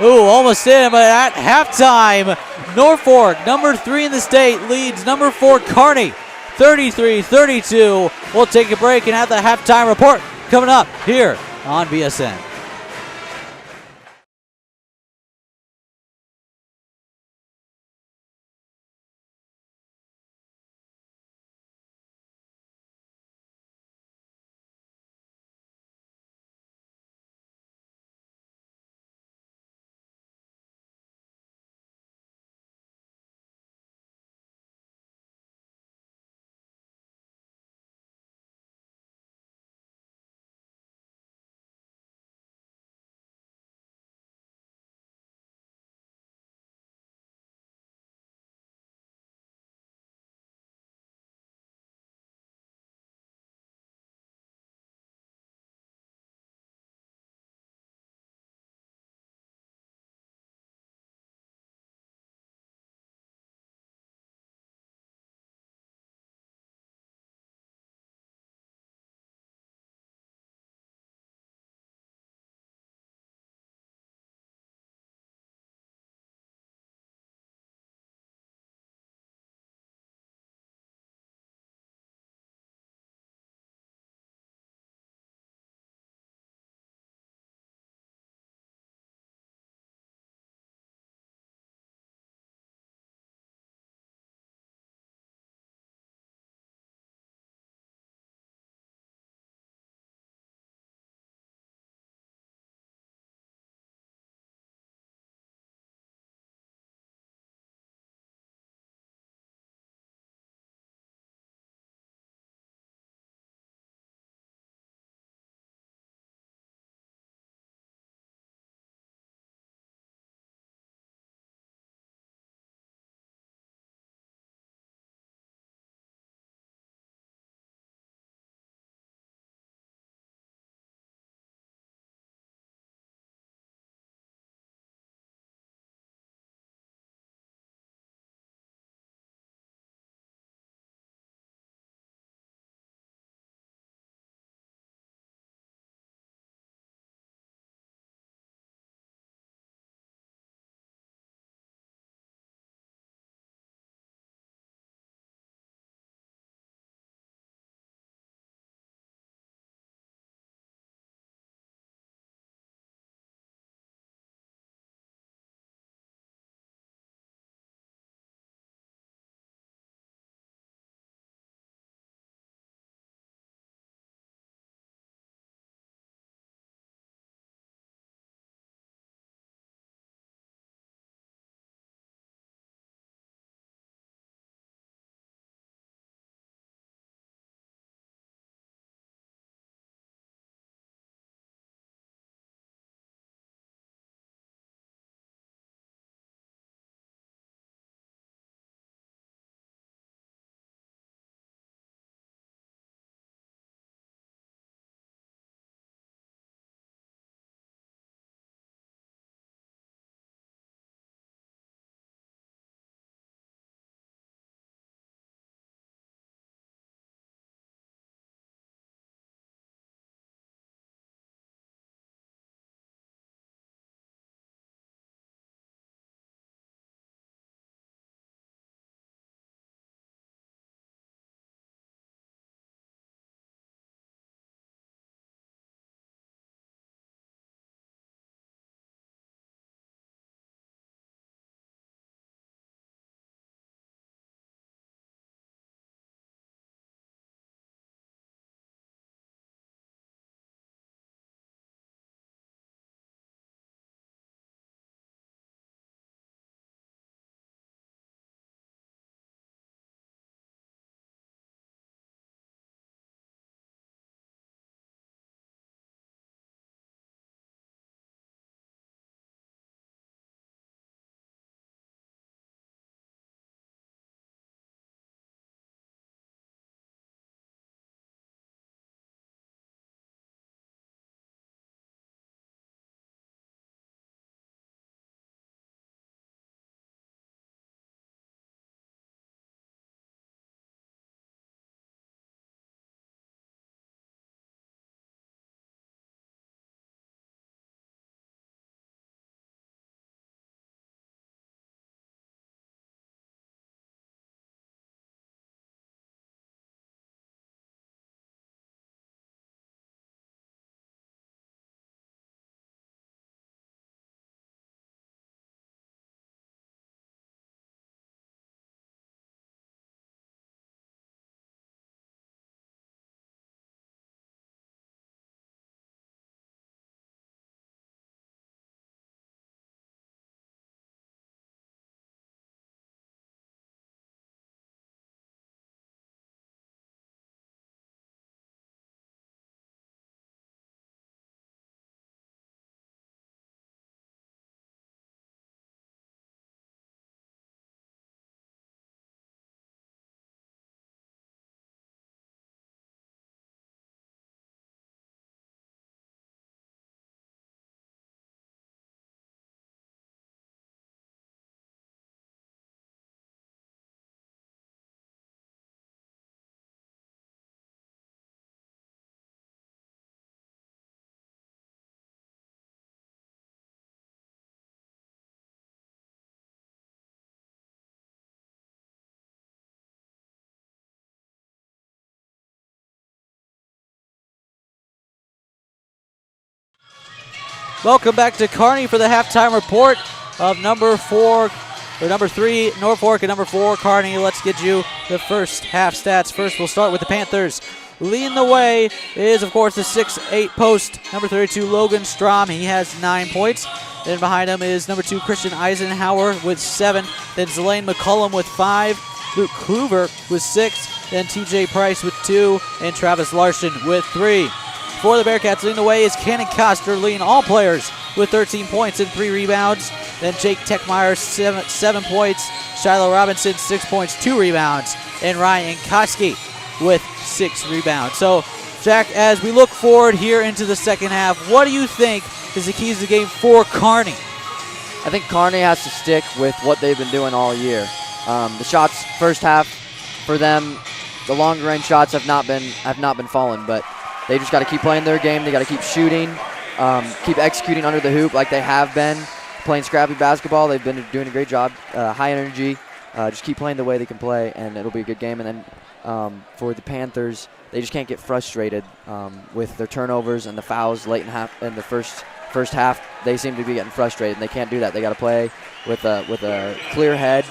Ooh, almost in, but at halftime, Norfolk, number 3 in the state, leads number 4 Kearney, 33-32. We'll take a break and have the halftime report coming up here on BSN. Welcome back to Kearney for the halftime report of number 3 Norfolk and number 4 Kearney. Let's get you the first half stats. First, we'll start with the Panthers. Leading the way is, of course, the 6'8" post, number 32 Logan Strom. He has 9 points. Then behind him is number 2 Christian Eisenhower with 7. Then Zelaine McCullum with 5. Luke Kluver with 6. Then TJ Price with 2. And Travis Larson with 3. For the Bearcats, leading the way is Cannon Koster, leading all players with 13 points and 3 rebounds. Then Jake Techmeyer, 7 points. Shiloh Robinson, 6 points, 2 rebounds. And Ryan Koski with 6 rebounds. So, Jack, as we look forward here into the second half, what do you think is the keys to the game for Kearney? I think Kearney has to stick with what they've been doing all year. The shots first half for them, the longer range shots have not been falling, but they just got to keep playing their game. They got to keep shooting, keep executing under the hoop like they have been, playing scrappy basketball. They've been doing a great job, high energy. Just keep playing the way they can play, and it'll be a good game. And then for the Panthers, they just can't get frustrated with their turnovers and the fouls late in the first half. They seem to be getting frustrated, and they can't do that. They got to play with a clear head,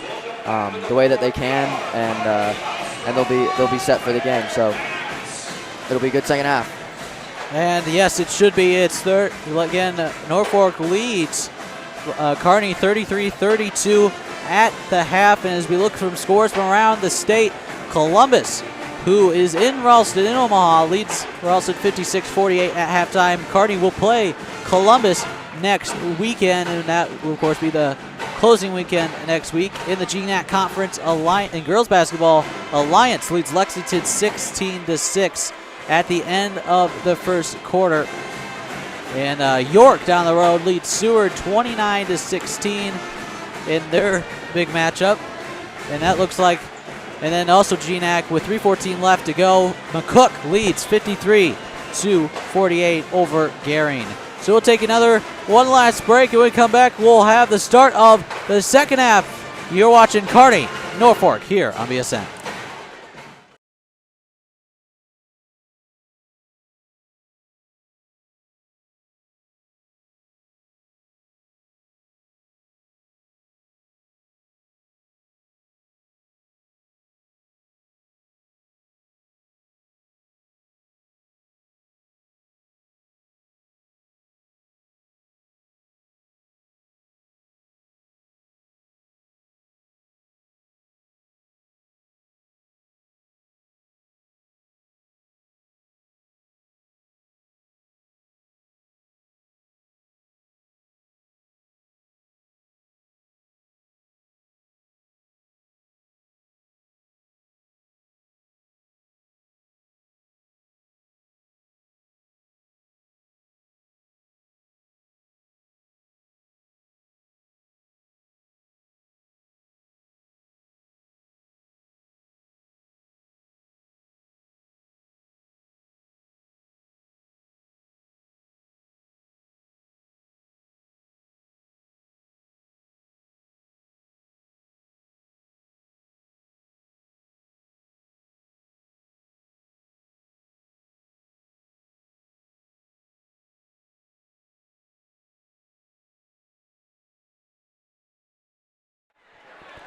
the way that they can, and they'll be set for the game. So it'll be a good second half. And yes, it should be. It's third. Again, Norfolk leads Kearney 33-32 at the half. And as we look from scores from around the state, Columbus, who is in Ralston, in Omaha, leads Ralston 56-48 at halftime. Kearney will play Columbus next weekend, and that will, of course, be the closing weekend next week. In the GNAC Conference Alliance, in girls basketball, Alliance leads Lexington 16-6 at the end of the first quarter. And York down the road leads Seward 29-16 in their big matchup. And that looks like, and then also GNAC with 3:14 left to go. McCook leads 53-48 over Gering. So we'll take one last break, and when we come back, we'll have the start of the second half. You're watching Kearney, Norfolk here on BSN.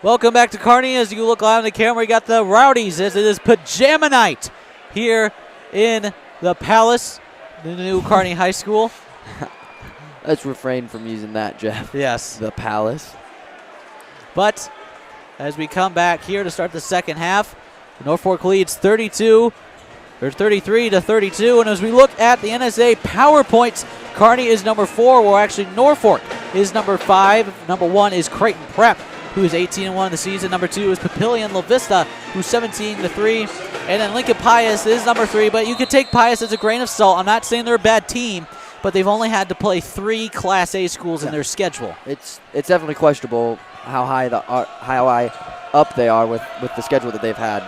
Welcome back to Kearney. As you look live on the camera, we got the Rowdies as it is pajama night here in the Palace, the new Kearney High School. Let's refrain from using that, Jeff. Yes. The Palace. But as we come back here to start the second half, Norfolk leads 33-32. And as we look at the NSA PowerPoints, Kearney is number 4, where actually Norfolk is number 5. Number 1 is Creighton Prep, who is 18-1 in the season. Number 2 is Papillion La Vista, who's 17-3. And then Lincoln Pius is number 3, but you could take Pius as a grain of salt. I'm not saying they're a bad team, but they've only had to play 3 Class A schools in their schedule. It's definitely questionable how high up they are with the schedule that they've had.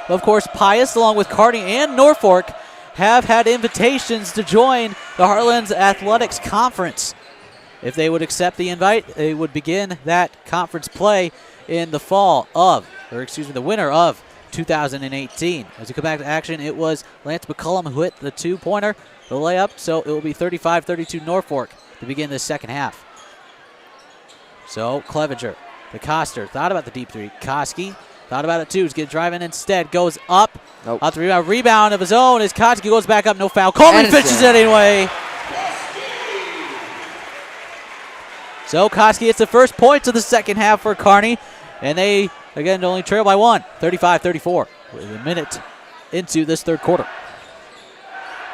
Of course, Pius, along with Kearney and Norfolk, have had invitations to join the Heartlands Athletics Conference. If they would accept the invite, they would begin that conference play in the winter of 2018. As we come back to action, it was Lance McCullum who hit the two-pointer, the layup, so it will be 35-32 Norfolk to begin the second half. So Clevenger, the Coster, thought about the deep three. Koski thought about it too. He's going to drive in instead. Goes up. Nope. Out the rebound. Rebound of his own as Koski goes back up. No foul. Coleman finishes it anyway. So Koski hits the first points of the second half for Kearney. And they, again, only trail by one. 35-34 with a minute into this third quarter.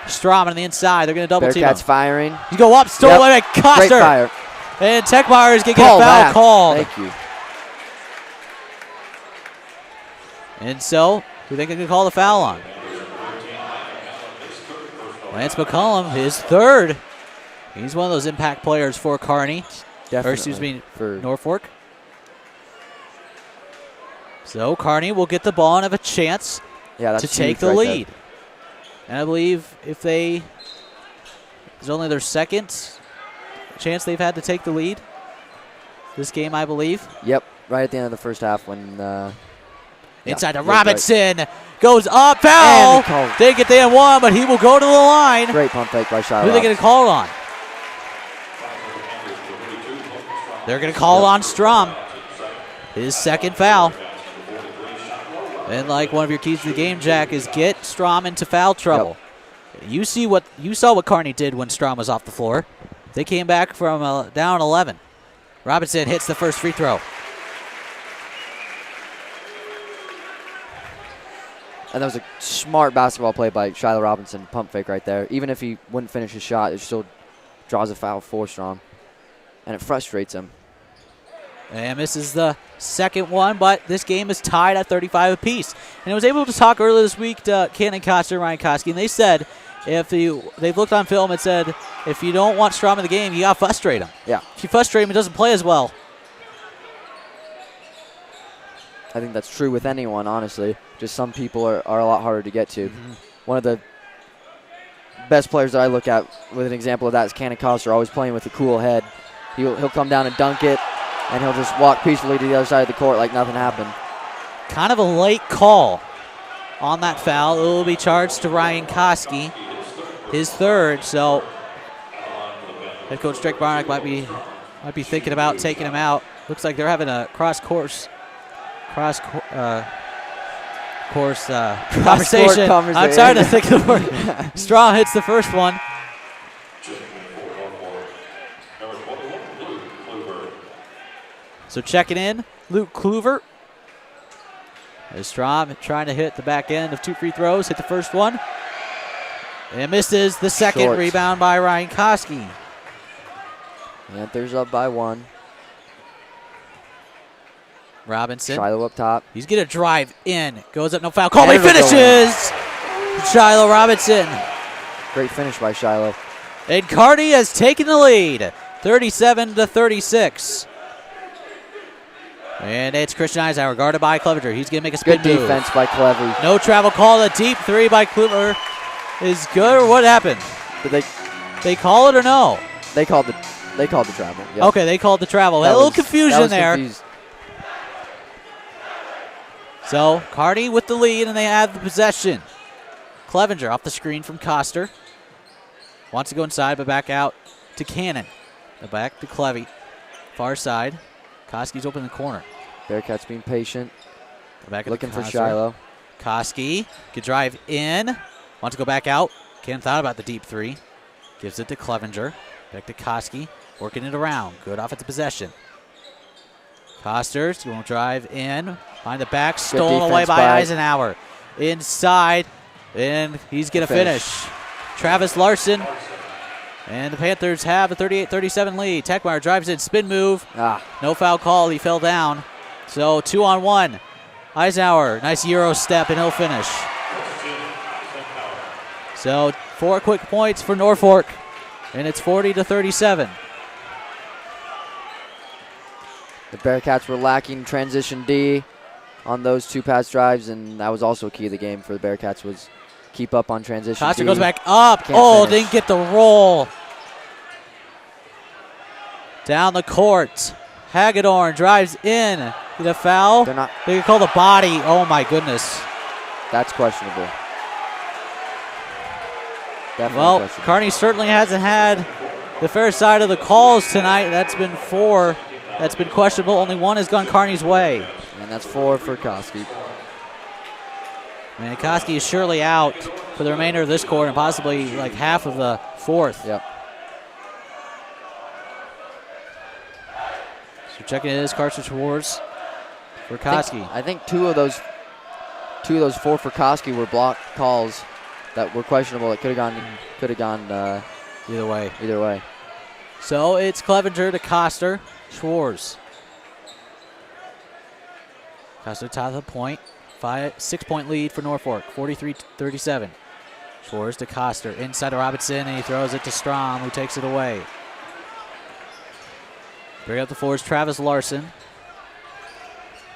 Strom on the inside. They're going to double team him. Bearcats firing. You go up. Stole away by Coster. Great fire. And Techmeyer is going to get a foul called. Thank you. And so, who think I can call the foul on? Lance McCullum, his third. He's one of those impact players for Kearney. Definitely. Or excuse me, for Norfolk. So Kearney will get the ball and have a chance to take the lead. And I believe if they, it's only their second chance they've had to take the lead this game, I believe. Yep, right at the end of the first half when inside to Robinson. Right. Goes up, foul. Didn't get the N1, but he will go to the line. Great pump fake by Shiloh. Who are they going to call it on? They're going to call on Strom. His second foul. And like one of your keys to the game, Jack, is get Strom into foul trouble. Yep. You saw what Kearney did when Strom was off the floor. They came back from down 11. Robinson hits the first free throw. And that was a smart basketball play by Shiloh Robinson, pump fake right there. Even if he wouldn't finish his shot, it still draws a foul for Strom. And it frustrates him. And misses the second one, but this game is tied at 35 apiece. And I was able to talk earlier this week to Cannon Coster and Ryan Koski, and they said they've looked on film and said if you don't want Strom in the game, you got to frustrate him. Yeah. If you frustrate him, he doesn't play as well. I think that's true with anyone, honestly. Just some people are a lot harder to get to. Mm-hmm. One of the best players that I look at with an example of that is Cannon Coster, always playing with a cool head. He'll come down and dunk it, and he'll just walk peacefully to the other side of the court like nothing happened. Kind of a late call on that foul. It will be charged to Ryan Koski, his third. So head coach Drake Barnick might be thinking about taking him out. Looks like they're having a cross-course conversation. I'm trying to think of the word. Straw hits the first one. So checking in, Luke Kluver. As Strom trying to hit the back end of two free throws, hit the first one. And misses the second. Short. Rebound by Ryan Koski. Panthers up by one. Robinson. Shiloh up top. He's going to drive in. Goes up, no foul. Colby finishes! Shiloh Robinson. Great finish by Shiloh. And Kearney has taken the lead, 37-36. And it's Christian Eisenhower, guarded by Clevenger. He's going to make a spin move. Good defense by Clever. No travel call. A deep three by Kluver is good, or what happened? Did they call it or no? They called the travel. Yep. Okay, they called the travel. A little confusion there. Confused. So Kearney with the lead, and they have the possession. Clevenger off the screen from Coster. Wants to go inside, but back out to Cannon. Back to Clevy. Far side. Koski's open in the corner. Bearcats being patient. Back looking for Shiloh. Koski could drive in. Wants to go back out. Cannon thought about the deep three. Gives it to Clevenger. Back to Koski. Working it around. Good offensive possession. Coster's going to drive in. Find the back. Stolen away by Eisenhower. Inside. And he's going to finish. Travis Larson. And the Panthers have a 38-37 lead. Techmeyer drives in, spin move. No foul call. He fell down. So 2-on-1. Eisenhower, nice Euro step, and he'll finish. So 4 quick points for Norfolk, and it's 40-37. The Bearcats were lacking transition D on those two pass drives, and that was also key of the game for the Bearcats was keep up on transition. Coster goes back up. Didn't get the roll. Down the court. Hagedorn drives in. Get a foul. They call the body. Oh, my goodness. That's questionable. Definitely Well, questionable. Kearney certainly hasn't had the fair side of the calls tonight. That's been 4. That's been questionable. Only 1 has gone Kearney's way. And that's 4 for Koski. Koski is surely out for the remainder of this quarter and possibly like half of the 4th. Yep. So checking it is Carson Schwartz for Koski. I think two of those 4 for Koski were blocked calls that were questionable. That could have gone Either way. way. So it's Clevenger to Coster. Schwartz. Coster top of the point. 6-point lead for Norfolk. 43-37. Schwartz to Coster. Inside to Robinson, and he throws it to Strom, who takes it away. Bring up the floor is Travis Larson.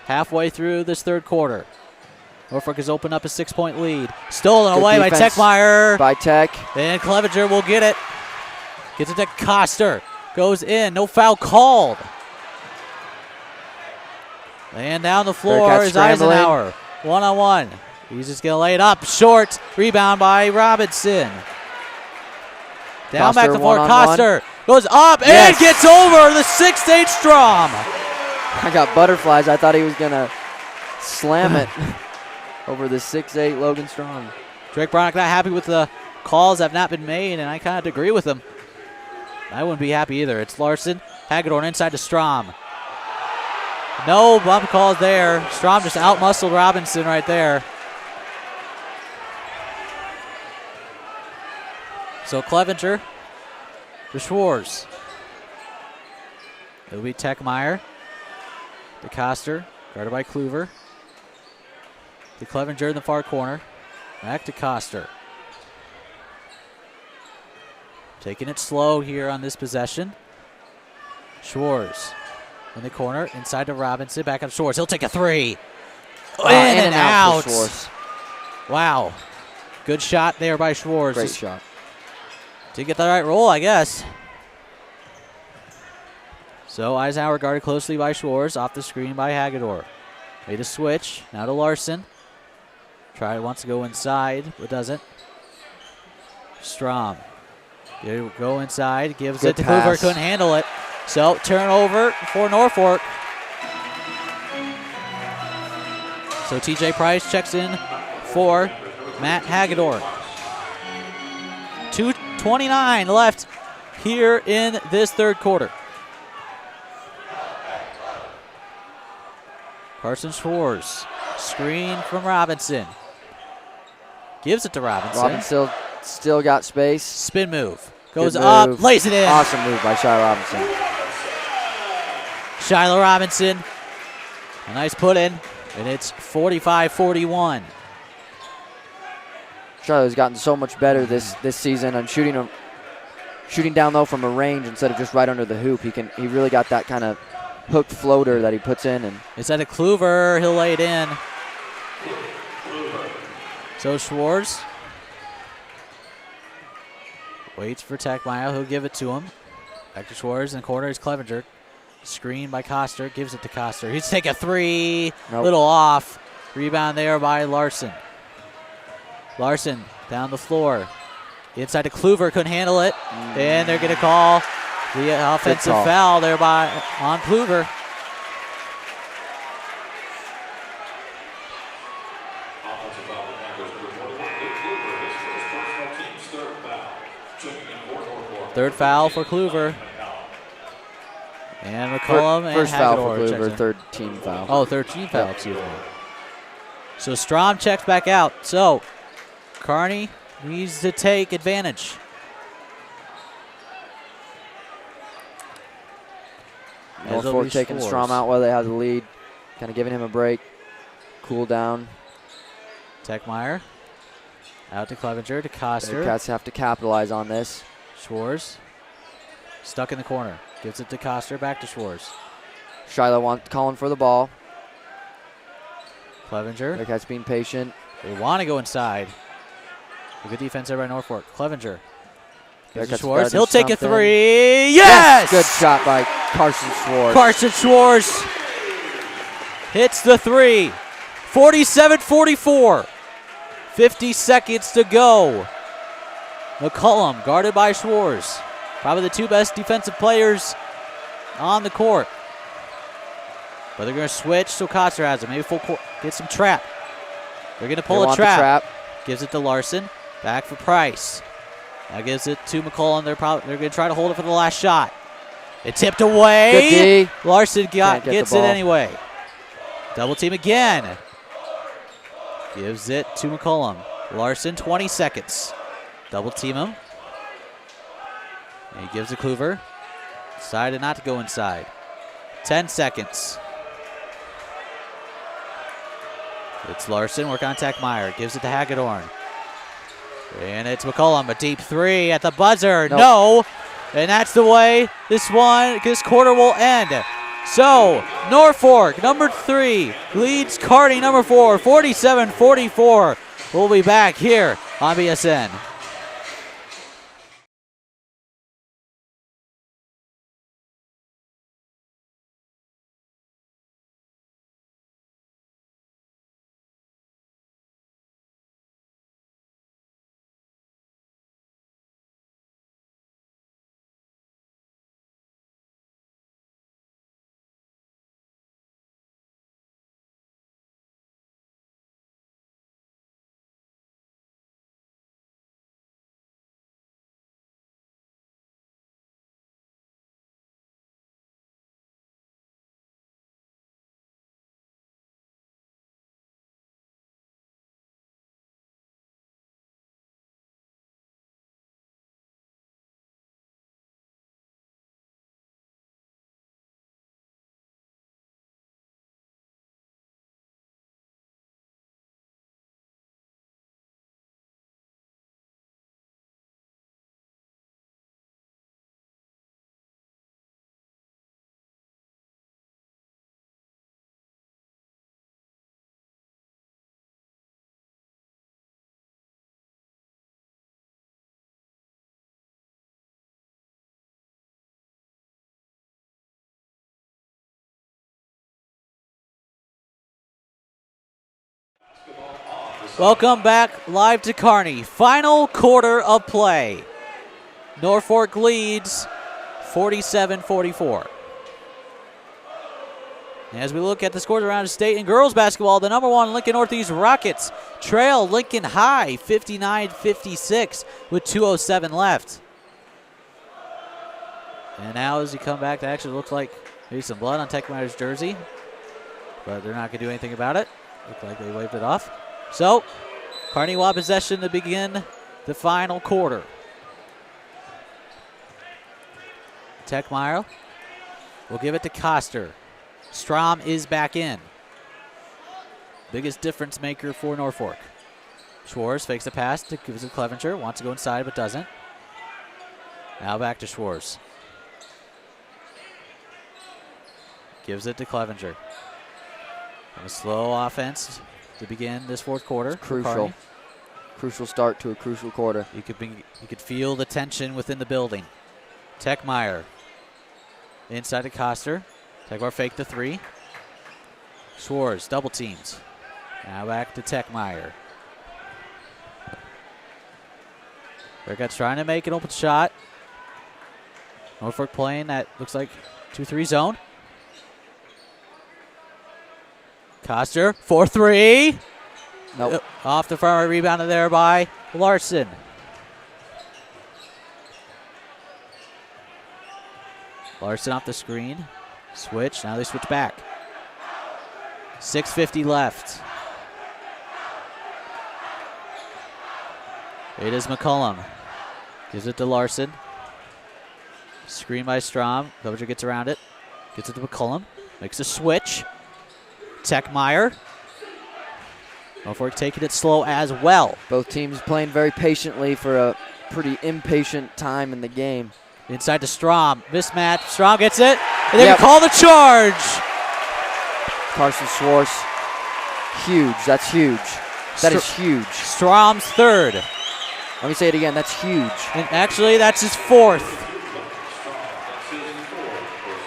Halfway through this third quarter. Norfolk has opened up a 6-point lead. Stolen Good away by defense Techmeyer. By Tech. And Clevenger will get it. Gets it to Coster. Goes in. No foul called. And down the floor is Eisenhower. 1-on-1. He's just going to lay it up. Short. Rebound by Robinson. Down Coster, back the floor. 1-on-1. Coster goes up and gets over the 6'8" Strom. I got butterflies. I thought he was going to slam it over the 6'8" Logan Strom. Drake Bronick not happy with the calls that have not been made, and I kind of agree with him. I wouldn't be happy either. It's Larson. Hagedorn inside to Strom. No bump calls there. Strom just out-muscled Robinson right there. So Clevenger to Schwartz. It'll be Techmeyer. To Coster. Guarded by Kluver. To Clevenger in the far corner. Back to Coster. Taking it slow here on this possession. Schwartz in the corner, inside to Robinson, back up Schwartz. He'll take a 3. In and out. For Schwartz. Wow. Good shot there by Schwartz. Great shot. Didn't get the right roll, I guess. So Eisenhower guarded closely by Schwartz, off the screen by Hagedorn. Made a switch, now to Larson. Wants to go inside, but doesn't. Strom. Go inside, gives Good it to pass. Hoover, couldn't handle it. So turnover for Norfolk. So TJ Price checks in for Matt Hagedorn. 2:29 left here in this third quarter. Carson Schwartz, screen from Robinson. Gives it to Robinson. Robinson still got space. Spin move. Goes Good up, move. lays it in. Awesome move by Shiloh Robinson. Shiloh Robinson. A nice put in, and it's 45-41. Shiloh's gotten so much better this season on shooting down low from a range instead of just right under the hoop. He really got that kind of hooked floater that he puts in. And Instead of Kluver, he'll lay it in. So Schwartz waits for Techmeyer. He'll give it to him. Back to Schwartz. In the corner is Clevenger. Screen by Coster. Gives it to Coster. He's take a 3. Nope. Little off. Rebound there by Larson. Larson down the floor. Inside to Kluver. Couldn't handle it. And they're going to call the offensive foul there on Kluver. Third foul for Kluver. And McCollum and first foul for Hagedorn Kluver, checks in. third team foul. Oh, third team foul, excuse me. So Strom checks back out. So Kearney needs to take advantage. Norfolk taking Strom out while they have the lead. Kind of giving him a break. Cool down. Techmeyer. Out to Clevenger to Coster. Bearcats have to capitalize on this. Schwartz. Stuck in the corner. Gives it to Coster. Back to Schwartz. Shiloh calling for the ball. Clevenger. Bearcats being patient. They want to go inside. A good defense there by Norfolk. Clevenger. Gives to Bearcats Schwartz. gotta do He'll take a something. 3. Yes! Good shot by Carson Schwartz. Carson Schwartz hits the 3. 47-44. 50 seconds to go. McCullum guarded by Schwartz. Probably the two best defensive players on the court. But they're going to switch, so Koster has it. Maybe full court. Get some trap. They're going to pull a trap. Gives it to Larson. Back for Price. Now gives it to McCullum. They're going to try to hold it for the last shot. It tipped away. Good D. Larson gets it anyway. Double team again. Gives it to McCullum. Larson, 20 seconds. Double team him. And he gives it to Kluver. Decided not to go inside. 10 seconds. It's Larson, work on Techmeyer. Gives it to Hagedorn. And it's McCullum, a deep three at the buzzer. Nope. No. And that's the way this quarter will end. So, Norfolk, number 3, leads Kearney, number 4, 47-44. We'll be back here on BSN. Welcome back live to Kearney. Final quarter of play. Norfolk leads 47-44. As we look at the scores around the state in girls basketball, the number 1 Lincoln Northeast Rockets trail Lincoln High 59-56 with 2:07 left. And now as you come back, that actually looks like maybe some blood on Techmeyer's jersey, but they're not going to do anything about it. Looked like they waved it off. So, Kearney will have possession to begin the final quarter. Techmeyer will give it to Koster. Strom is back in. Biggest difference maker for Norfolk. Schwartz fakes the pass to gives it to Clevenger. Wants to go inside but doesn't. Now back to Schwartz. Gives it to Clevenger. And a slow offense to begin this fourth quarter. Crucial. Crucial start to a crucial quarter. You could feel the tension within the building. Techmeyer. Inside to Koster. Techmeyer faked the 3. Schwartz double teams. Now back to Techmeyer. Bearcats trying to make an open shot. Norfolk playing that looks like 2-3 zone. Koster, 4-3. Nope. Off the front, rebounded there by Larson. Larson off the screen. Switch, now they switch back. 6:50 left. It is McCullum. Gives it to Larson. Screen by Strom. Clevenger gets around it. Gets it to McCullum. Makes a switch. Techmeyer. Norfolk taking it slow as well. Both teams playing very patiently for a pretty impatient time in the game. Inside to Strom. Mismatch. Strom gets it. And they call the charge. Carson Schwartz. Huge. That's huge. That is huge. Strom's 3rd. Let me say it again. That's huge. And actually, that's his 4th.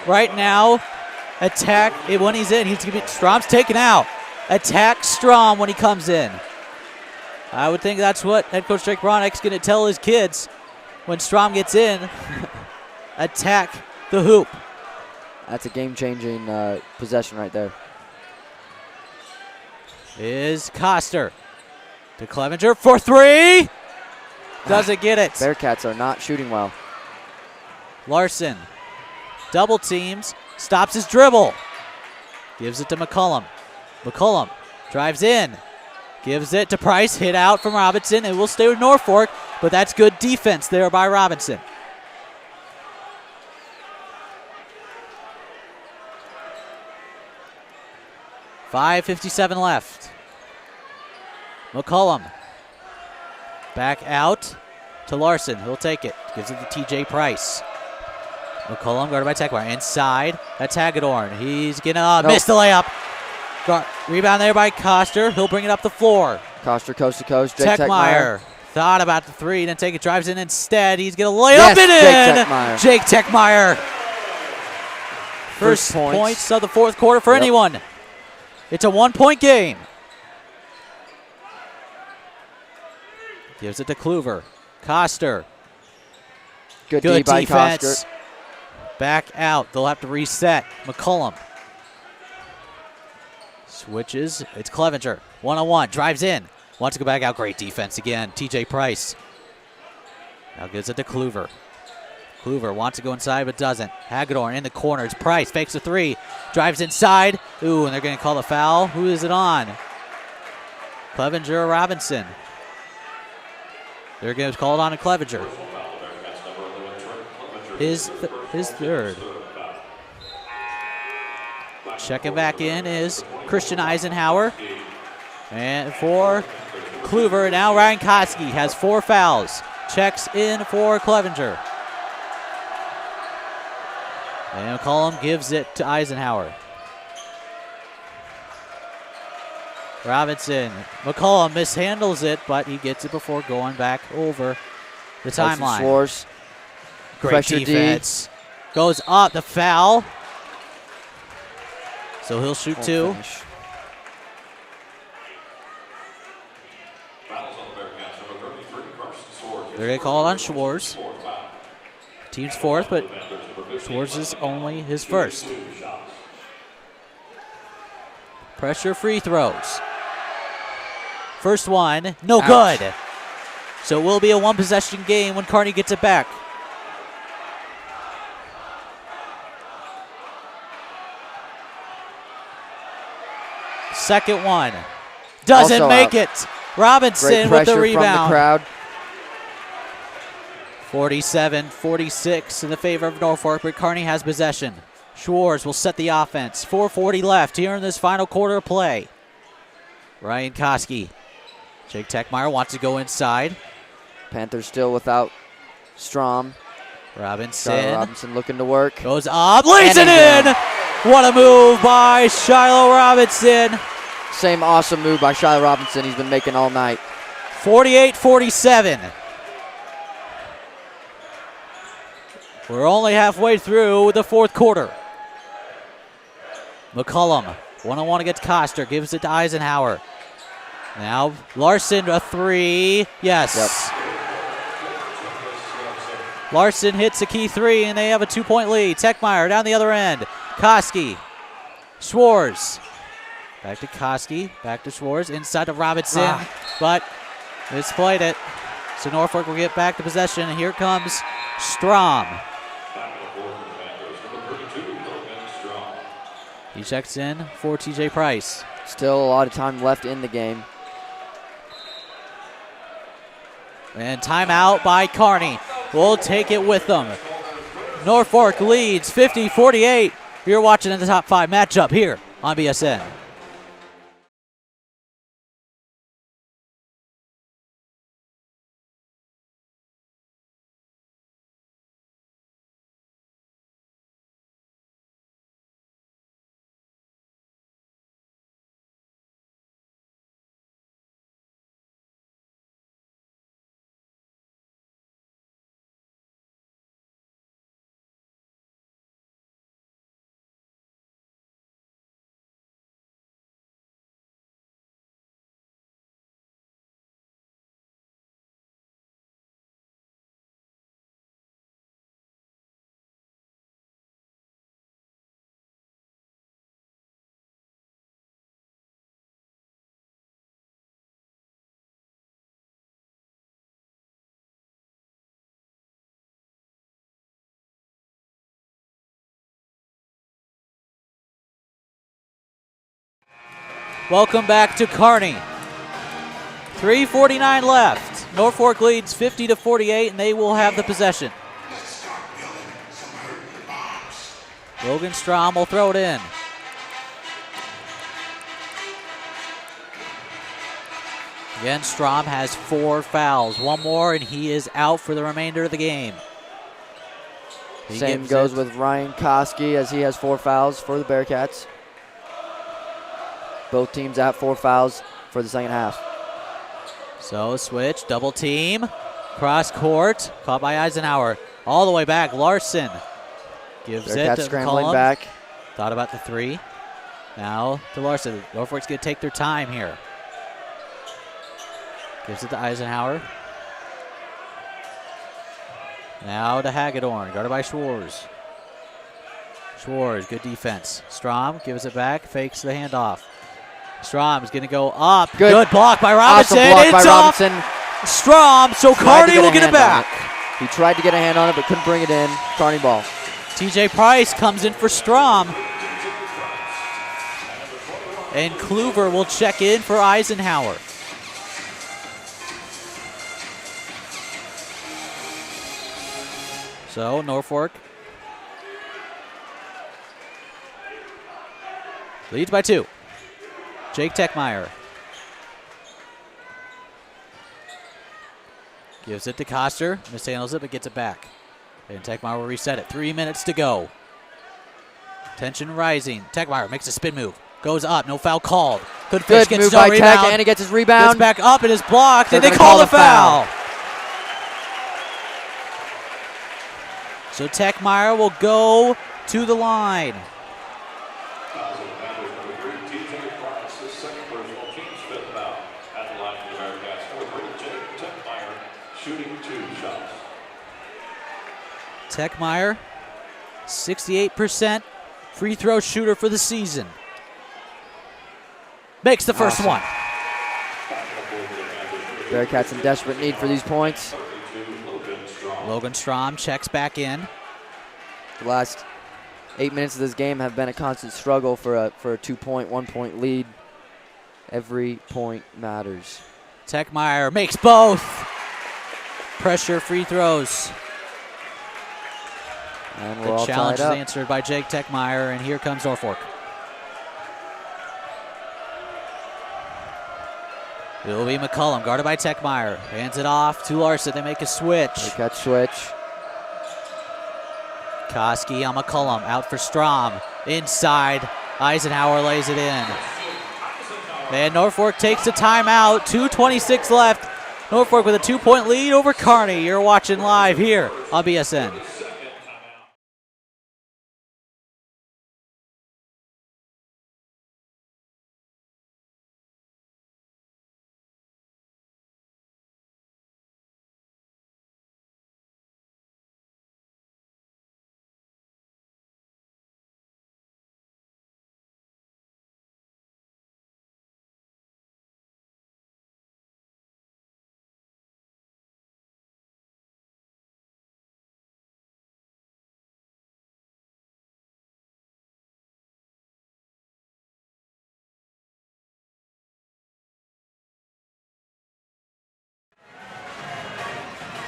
Right now, attack when he's in. Strom's taken out. Attack Strom when he comes in. I would think that's what head coach Drake Bronick's going to tell his kids when Strom gets in. Attack the hoop. That's a game-changing possession right there. Is Coster to Clevenger for three. Doesn't get it. Bearcats are not shooting well. Larson double teams, stops his dribble. Gives it to McCullum. McCullum drives in. Gives it to Price. Hit out from Robinson. It will stay with Norfolk, but that's good defense there by Robinson. .5:57 left. McCullum back out to Larson. He'll take it. Gives it to TJ Price. McCullum guarded by Techmeyer. Inside. That's Hagedorn. He's going to miss the layup. Rebound there by Coster. He'll bring it up the floor. Coster coast to coast. Jake Techmeyer thought about the three, then take it, drives in instead. He's going to lay up and in. Jake Techmeyer. First points of the fourth quarter for anyone. It's a 1-point game. Gives it to Kluver. Coster. Good D by defense. Coster. Back out. They'll have to reset. McCullum. Switches. It's Clevenger. One-on-one. Drives in. Wants to go back out. Great defense again. TJ Price. Now gives it to Kluver. Kluver wants to go inside but doesn't. Hagedorn in the corner. It's Price. Fakes a three. Drives inside. Ooh, and they're going to call the foul. Who is it on? Clevenger or Robinson? They're going to call it on to Clevenger. His third. Checking back in is Christian Eisenhower. And for Kluver, now Ryan Koski has 4 fouls. Checks in for Clevenger. And McCollum gives it to Eisenhower. Robinson. McCollum mishandles it, but he gets it before going back over the timeline. Schwartz. Great Pressure defense. D. Goes up, the foul. So he'll shoot 2. Finish. They're going to call it on Schwartz. Team's 4th, but Schwartz is only his 1st. Pressure free throws. First one, no good. So it will be a 1-possession game when Kearney gets it back. Second one. Doesn't Also make out. it. Robinson with the rebound. From the crowd. 47-46 in the favor of Norfolk, but Kearney has possession. Schwartz will set the offense. 4:40 left here in this final quarter of play. Ryan Koski. Jake Techmeyer wants to go inside. Panthers still without Strom. Robinson looking to work. Goes up, lays it in. What a move by Shiloh Robinson. Same awesome move by Shiloh Robinson he's been making all night. 48-47. We're only halfway through the fourth quarter. McCullum, one-on-one against Coster, gives it to Eisenhower. Now Larson, a three. Yes. Yep. Larson hits a key three, and they have a 2-point lead. Techmeyer down the other end. Koski. Schwartz. Back to Koski. Back to Schwartz. Inside to Robinson. But misplayed it. So Norfolk will get back to possession. And here comes Strom. He checks in for TJ Price. Still a lot of time left in the game. And timeout by Kearney. We'll take it with them. Norfolk leads 50-48. You're watching in the top 5 matchup here on BSN. Welcome back to Kearney. 3:49 left. Norfolk leads 50-48, and they will have the possession. Logan Strom will throw it in. Again, Strom has 4 fouls. One more, and he is out for the remainder of the game. Same goes with Ryan Koski, as he has 4 fouls for the Bearcats. Both teams at 4 fouls for the second half. So switch, double team, cross court, caught by Eisenhower. All the way back, Larson gives Bearcats it to scrambling Cullum. back. Thought about the 3. Now to Larson. Norfolk's going to take their time here. Gives it to Eisenhower. Now to Hagedorn, guarded by Schwarz. Schwarz, good defense. Strom gives it back, fakes the handoff. Strom's going to go up. Good block by Robinson. Awesome block it's by off Robinson. Strom, so Kearney will get it back. He tried to get a hand on it, but couldn't bring it in. Kearney ball. TJ Price comes in for Strom. And Kluver will check in for Eisenhower. So Norfolk leads by 2. Jake Techmeyer gives it to Koster. Mishandles it, but gets it back. And Techmeyer will reset it. 3 minutes to go. Tension rising. Techmeyer makes a spin move. Goes up. No foul called. Good fish, gets move no by rebound. Tech, and he gets his rebound. Gets back up and is blocked, and They're they gonna call call the the foul. So Techmeyer will go to the line. Techmeyer, 68% free throw shooter for the season. Makes the first one. Bearcats in desperate need for these points. Logan Strom checks back in. The last 8 minutes of this game have been a constant struggle for a 2-point, 1-point lead. Every point matters. Techmeyer makes both. Pressure free throws. And we're The all challenge tied is up. answered by Jake Techmeyer, and here comes Norfolk. It will be McCullum, guarded by Techmeyer. Hands it off to Larson. They make a switch. Bearcats switch. Koski on McCullum, out for Strom. Inside, Eisenhower lays it in. And Norfolk takes a timeout. 2:26 left. Norfolk with a 2-point lead over Kearney. You're watching live here on BSN.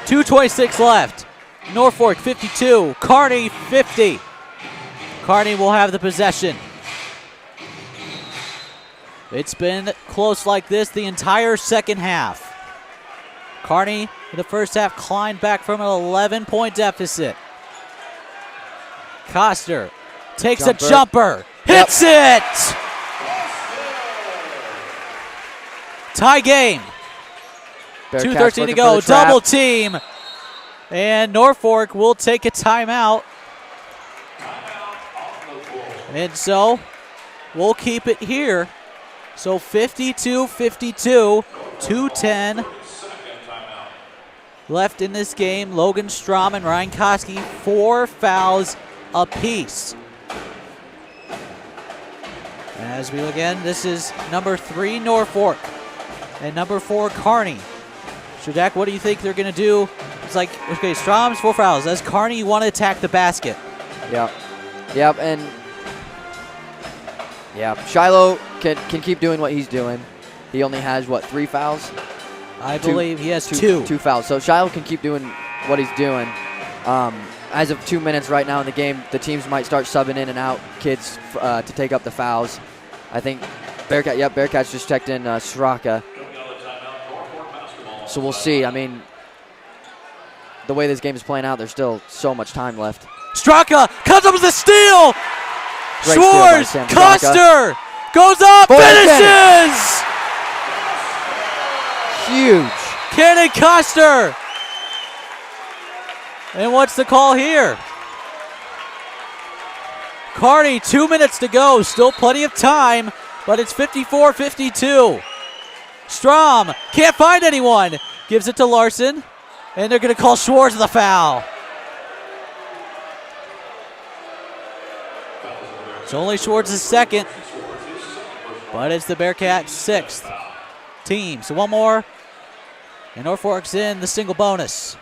.226 left. Norfolk 52, Kearney 50. Kearney will have the possession. It's been close like this the entire second half. Kearney in the first half climbed back from an 11-point deficit. Koster takes a jumper, hits it! Tie game. 2:13 to go, double team. And Norfolk will take a timeout. And so we'll keep it here. So 52-52, 2:10 left in this game. Logan Strom and Ryan Koski, 4 fouls apiece. And as we look again, this is number 3 Norfolk and number 4 Kearney. Shadak, what do you think they're going to do? It's like, okay, Strom's 4 fouls. Does Kearney want to attack the basket? Yep. Yep, and yeah, Shiloh can keep doing what he's doing. He only has, what, 3 fouls? I believe he has two. 2 fouls. So Shiloh can keep doing what he's doing. As of 2 minutes right now in the game, the teams might start subbing in and out kids to take up the fouls. I think Bearcats just checked in Straka. So we'll see. I mean, the way this game is playing out, there's still so much time left. Straka comes up with a steal. Great steal by Schwartz, Sam Straka. Custer goes up, finishes. Huge. Cannon Custer. And what's the call here? Kearney, 2 minutes to go. Still plenty of time, but it's 54-52. Strom can't find anyone. Gives it to Larson, and they're going to call Schwartz the foul. It's only Schwartz's second, but it's the Bearcats' 6th team. So one more, and Norfolk's in the single bonus.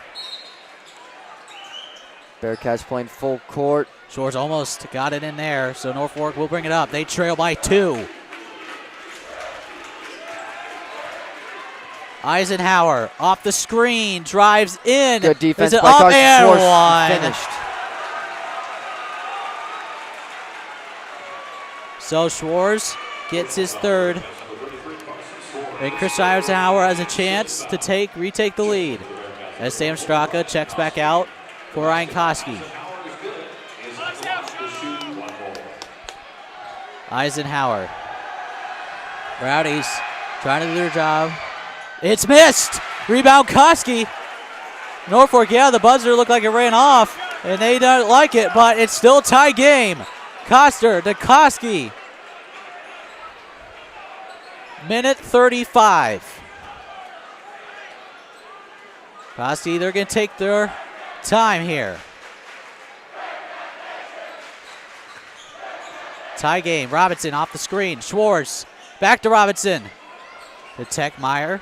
Bearcats playing full court. Schwartz almost got it in there, so Norfolk will bring it up. They trail by 2. Eisenhower off the screen, drives in. Good defense Is it by up Carson and Schwartz. one? Finished. So Schwartz gets his 3rd. And Chris Eisenhower has a chance to retake the lead. As Sam Straka checks back out for Ryan Koski. Eisenhower. Rowdies trying to do their job. It's missed. Rebound Koski. Norfolk, the buzzer looked like it ran off, and they don't like it, but it's still tie game. Coster to Koski. Minute 35. Koski, they're going to take their time here. Tie game. Robinson off the screen. Schwartz back to Robinson. To Techmeyer.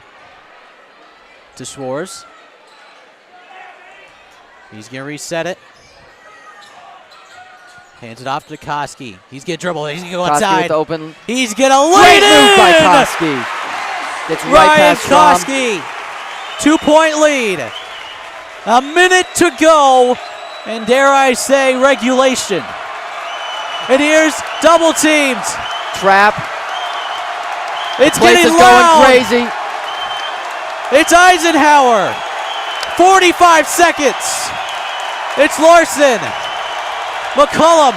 To Schwartz. He's going to reset it. Hands it off to Koski. He's going to dribble. He's going to go inside. With open. He's going to lay it in. Great move by Koski. Gets right Ryan past Strom. Koski. 2-point lead. A minute to go. And dare I say, regulation. And here's double teamed. Trap. It's Place getting is loud. going crazy. It's Eisenhower. 45 seconds. It's Larson. McCullum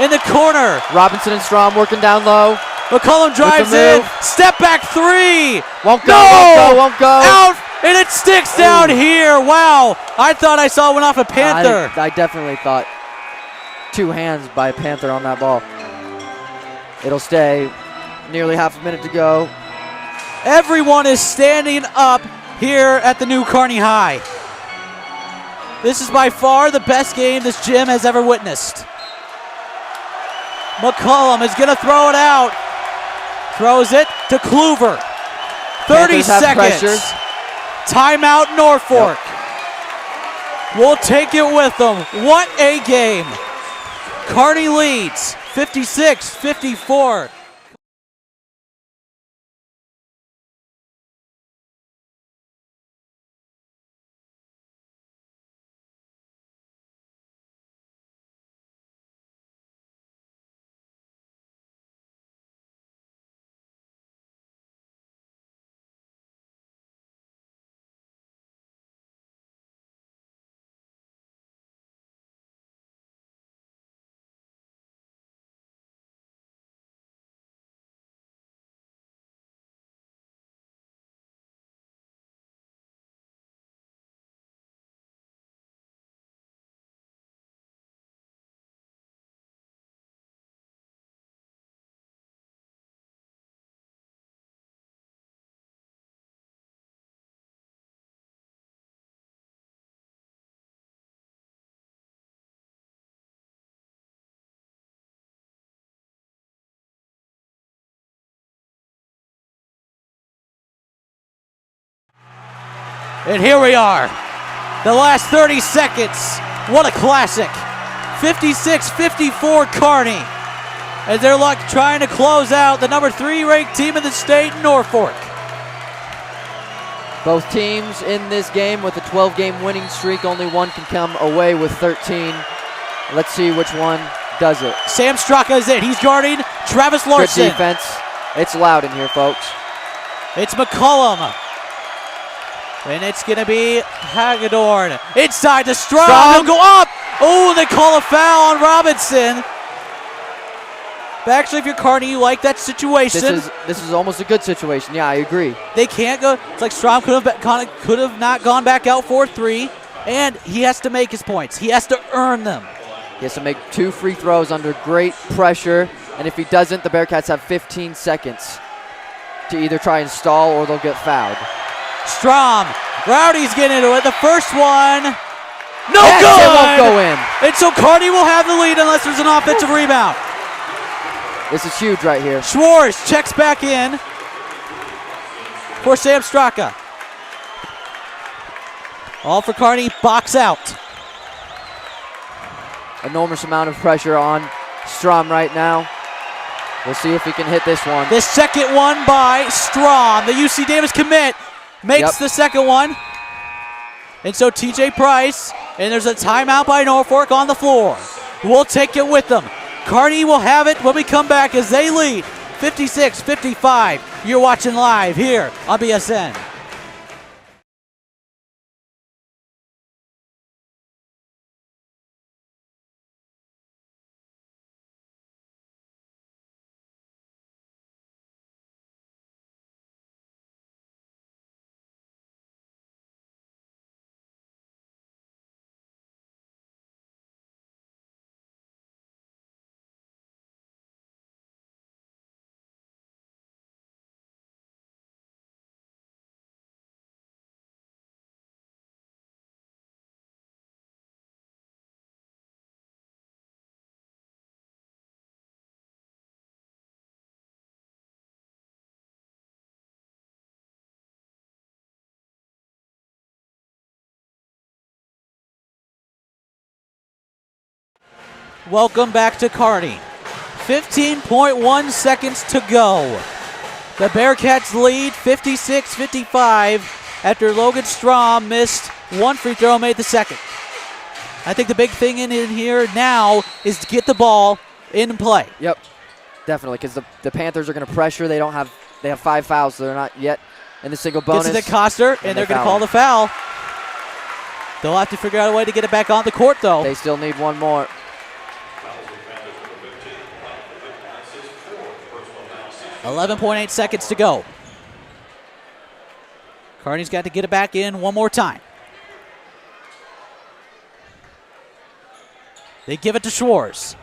in the corner. Robinson and Strom working down low. McCullum drives in. Step back 3. Won't go, No! won't go. Out, and it sticks down here. Wow. I thought I saw one off a Panther. I definitely thought 2 hands by Panther on that ball. It'll stay. Nearly half a minute to go. Everyone is standing up here at the new Kearney High. This is by far the best game this gym has ever witnessed. McCullum is going to throw it out. Throws it to Kluver. 30 Panthers have seconds. pressure. Timeout Norfolk. We'll take it with them. What a game. Kearney leads 56-54. And here we are. The last 30 seconds. What a classic. 56-54 Kearney. as they're trying to close out the number 3 ranked team in the state, Norfolk. Both teams in this game with a 12-game winning streak, only one can come away with 13. Let's see which one does it. Sam Straka is it. He's guarding Travis Larson. Good defense. It's loud in here, folks. It's McCollum. And it's going to be Hagedorn. Inside to Strom. He'll go up. Oh, they call a foul on Robinson. But actually, if you're Kearney, you like that situation. This is almost a good situation. Yeah, I agree. They can't go. It's like Strom could have not gone back out for 3, and he has to make his points. He has to earn them. He has to make 2 free throws under great pressure, and if he doesn't, the Bearcats have 15 seconds to either try and stall or they'll get fouled. Strom, Rowdy's getting into it. The first one, no yes, good. It won't go in. And so Kearney will have the lead unless there's an offensive rebound. This is huge right here. Schwartz checks back in for Sam Straka. All for Kearney, box out. Enormous amount of pressure on Strom right now. We'll see if he can hit this one. The second one by Strom. The UC Davis commit makes the second one. And so TJ Price, and there's a timeout by Norfolk on the floor. We'll take it with them. Kearney will have it when we come back as they lead 56-55. You're watching live here on BSN. Welcome back to Kearney. 15.1 seconds to go. The Bearcats lead 56-55 after Logan Strom missed one free throw, made the second. I think the big thing in here now is to get the ball in play. Yep, definitely, because the Panthers are going to pressure. They have 5 fouls, so they're not yet in the single bonus. Gets it to Coster, and they're going to call the foul. They'll have to figure out a way to get it back on the court, though. They still need one more. 11.8 seconds to go. Kearney's got to get it back in one more time. They give it to Schwartz.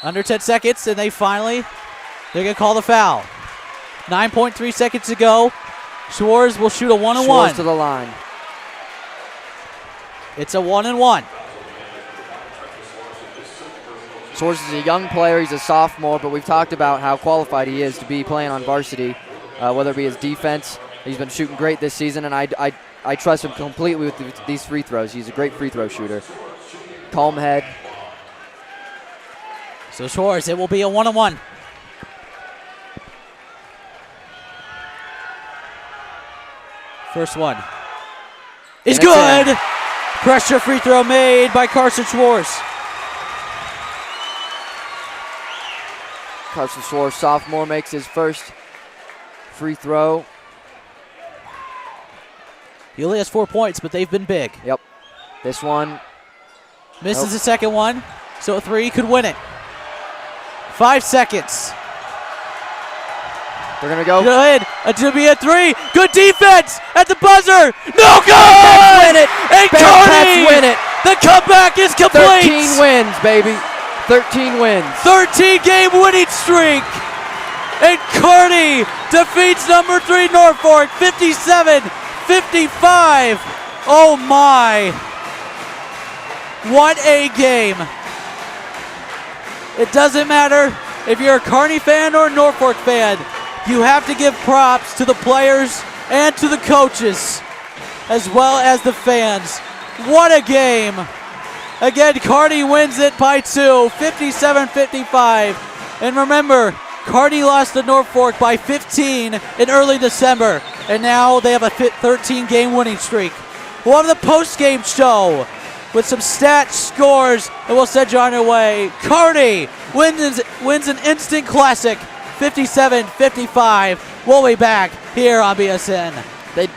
Under 10 seconds, and they're going to call the foul. 9.3 seconds to go. Schwartz will shoot a 1-and-1. Schwartz to the line. It's a 1-and-1. Schwartz is a young player. He's a sophomore, but we've talked about how qualified he is to be playing on varsity, whether it be his defense. He's been shooting great this season, and I trust him completely with these free throws. He's a great free throw shooter. Calm head. So Schwartz, it will be a 1-and-1. First one is good. In. Pressure free throw made by Carson Schwartz. Carson Schwartz, sophomore, makes his first free throw. He only has 4 points, but they've been big. Yep. This one. Misses the second one, so a 3 could win it. 5 seconds. They're going to go. Good. To be a 3. Good defense at the buzzer. No good! Win it. And Kearney win it. The comeback is complete. 13 wins, baby. 13 wins. 13-game winning streak. And Kearney defeats number 3 Norfolk 57-55. Oh my. What a game. It doesn't matter if you're a Kearney fan or a Norfolk fan. You have to give props to the players and to the coaches as well as the fans. What a game. Again, Kearney wins it by 2, 57-55. And remember, Kearney lost to Norfolk by 15 in early December, and now they have a 13-game winning streak. We'll have the post-game show with some stats, scores, and we'll send you on your way. Kearney wins an instant classic, 57-55. We'll be back here on BSN. They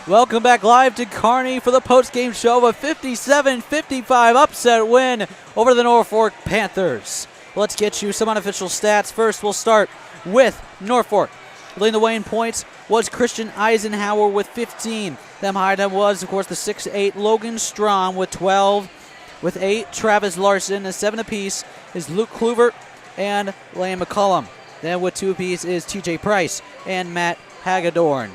Welcome back live to Kearney for the post-game show of a 57-55 upset win over the Norfolk Panthers. Let's get you some unofficial stats. First, we'll start with Norfolk. Leading the way in points was Christian Eisenhower with 15. Them behind him was, of course, the 6'8" Logan Strahm with 12. With 8, Travis Larson, and 7 apiece is Luke Kluver and Lane McCullum. Then with 2 apiece is TJ Price and Matt Hagedorn.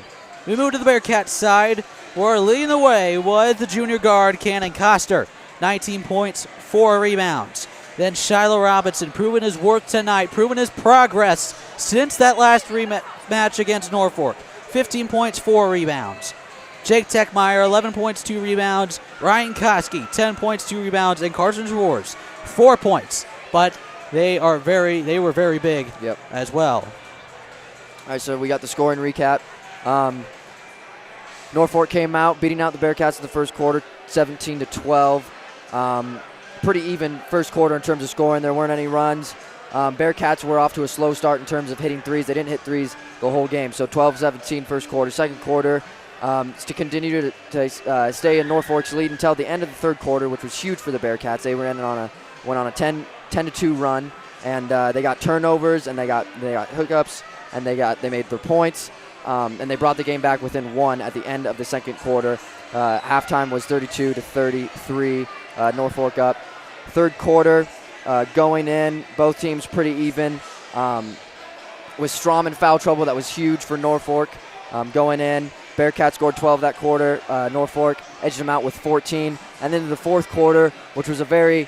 We move to the Bearcats side, where leading the way was the junior guard Cannon Coster. 19 points, 4 rebounds. Then Shiloh Robinson proving his worth tonight, proving his progress since that last rematch against Norfolk. 15 points, 4 rebounds. Jake Techmeyer, 11 points, 2 rebounds. Ryan Koski, 10 points, 2 rebounds. And Carson Schwartz, 4 points. But they were very big as well. All right, so we got the scoring recap. Norfolk came out, beating out the Bearcats in the first quarter, 17-12. Pretty even first quarter in terms of scoring. There weren't any runs. Bearcats were off to a slow start in terms of hitting threes. They didn't hit threes the whole game. So 12-17 first quarter. Second quarter, to continue to stay in Norfolk's lead until the end of the third quarter, which was huge for the Bearcats. They went on a 10-2 run, and they got turnovers, and they got hookups, and they made their points. And they brought the game back within 1 at the end of the second quarter. Halftime was 32-33, Norfolk up. Third quarter, going in, both teams pretty even. With Strom in foul trouble, that was huge for Norfolk. Going in, Bearcats scored 12 that quarter. Norfolk edged them out with 14. And then in the fourth quarter, which was a very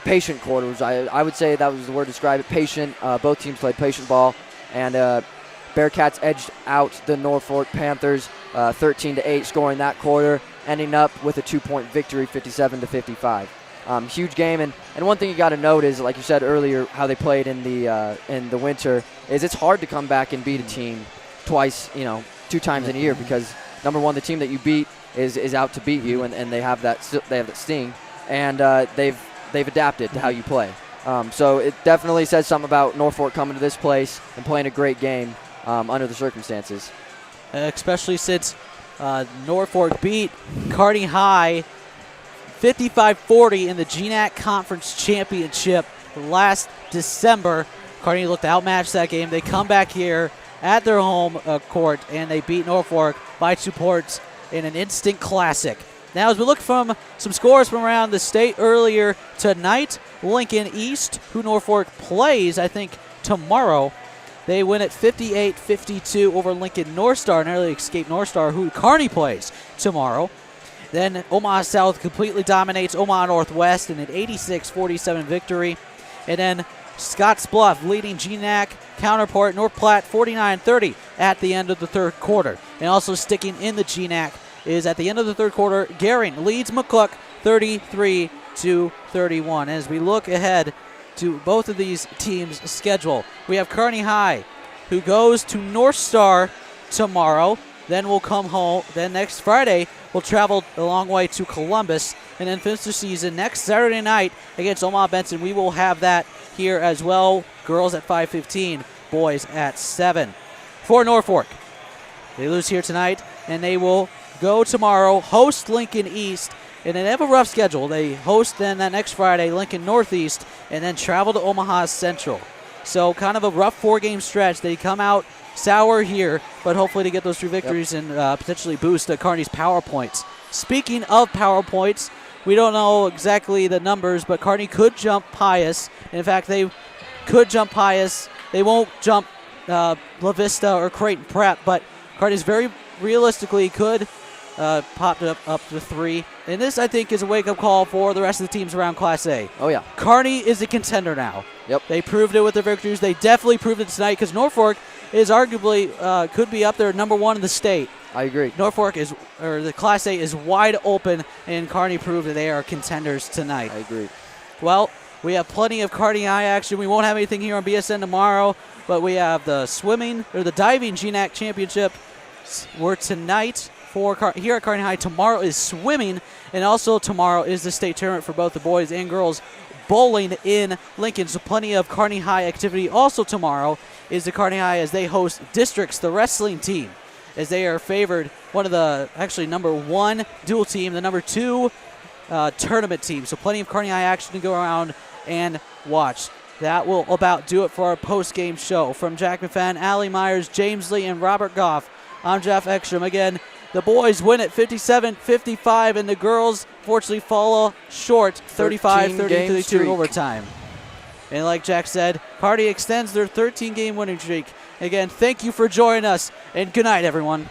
patient quarter, which I would say that was the word to describe it, patient. Both teams played patient ball. And Bearcats edged out the Norfolk Panthers 13-8, scoring that quarter, ending up with a 2-point victory, 57-55. Huge game, and one thing you got to note is, like you said earlier, how they played in the winter, is it's hard to come back and beat a team twice, 2 times in a year, because number one, the team that you beat is out to beat you, and they have that sting, and they've adapted to how you play. So it definitely says something about Norfolk coming to this place and playing a great game under the circumstances. Especially since Norfolk beat Kearney High 55-40 in the GNAC Conference Championship last December. Kearney looked outmatched that game. They come back here at their home court, and they beat Norfolk by 2 points in an instant classic. Now, as we look from some scores from around the state earlier tonight, Lincoln East, who Norfolk plays, I think, tomorrow, they win at 58-52 over Lincoln North Star, narrowly escaped North Star, who Kearney plays tomorrow. Then Omaha South completely dominates Omaha Northwest in an 86-47 victory. And then Scottsbluff leading GNAC counterpart North Platte 49-30 at the end of the third quarter. And also sticking in the GNAC is at the end of the third quarter, Garing leads McCook 33-31. As we look ahead to both of these teams' schedule, we have Kearney High, who goes to North Star tomorrow. Then we'll come home. Then next Friday, we'll travel a long way to Columbus and then finish the season next Saturday night against Omaha Benson. We will have that here as well. Girls at 5:15, boys at 7. For Norfolk, they lose here tonight, and they will go tomorrow, host Lincoln East, and they have a rough schedule. They host then that next Friday Lincoln Northeast, and then travel to Omaha Central. So kind of a rough 4-game stretch. They come out sour here, but hopefully to get those 3 victories and potentially boost Kearney's power points. Speaking of power points, we don't know exactly the numbers, but Kearney could jump Pius. In fact, they could jump Pius. They won't jump La Vista or Creighton Prep, but Kearney's very realistically could pop it up to 3. And this, I think, is a wake-up call for the rest of the teams around Class A. Oh, yeah. Kearney is a contender now. Yep. They proved it with their victories. They definitely proved it tonight because Norfolk is arguably could be up there number 1 in the state. I agree. Norfolk the Class A is wide open, and Kearney proved that they are contenders tonight. I agree. Well, we have plenty of Kearney High action. We won't have anything here on BSN tomorrow, but we have the diving GNAC Championship. We're tonight here at Kearney High. Tomorrow is swimming, and also tomorrow is the state tournament for both the boys and girls bowling in Lincoln. So plenty of Kearney High activity. Also tomorrow is the Kearney High as they host Districts, the wrestling team. as they are favored one of the actually number 1 dual team, the number 2 tournament team. So plenty of Kearney High action to go around and watch. That will about do it for our post-game show. From Jack McFadden, Allie Myers, James Lee, and Robert Goff, I'm Jeff Ekstrom. Again, the boys win at 57-55, and the girls fortunately fall short 35-32 in overtime. And like Jack said, Kearney extends their 13-game winning streak. Again, thank you for joining us, and good night, everyone.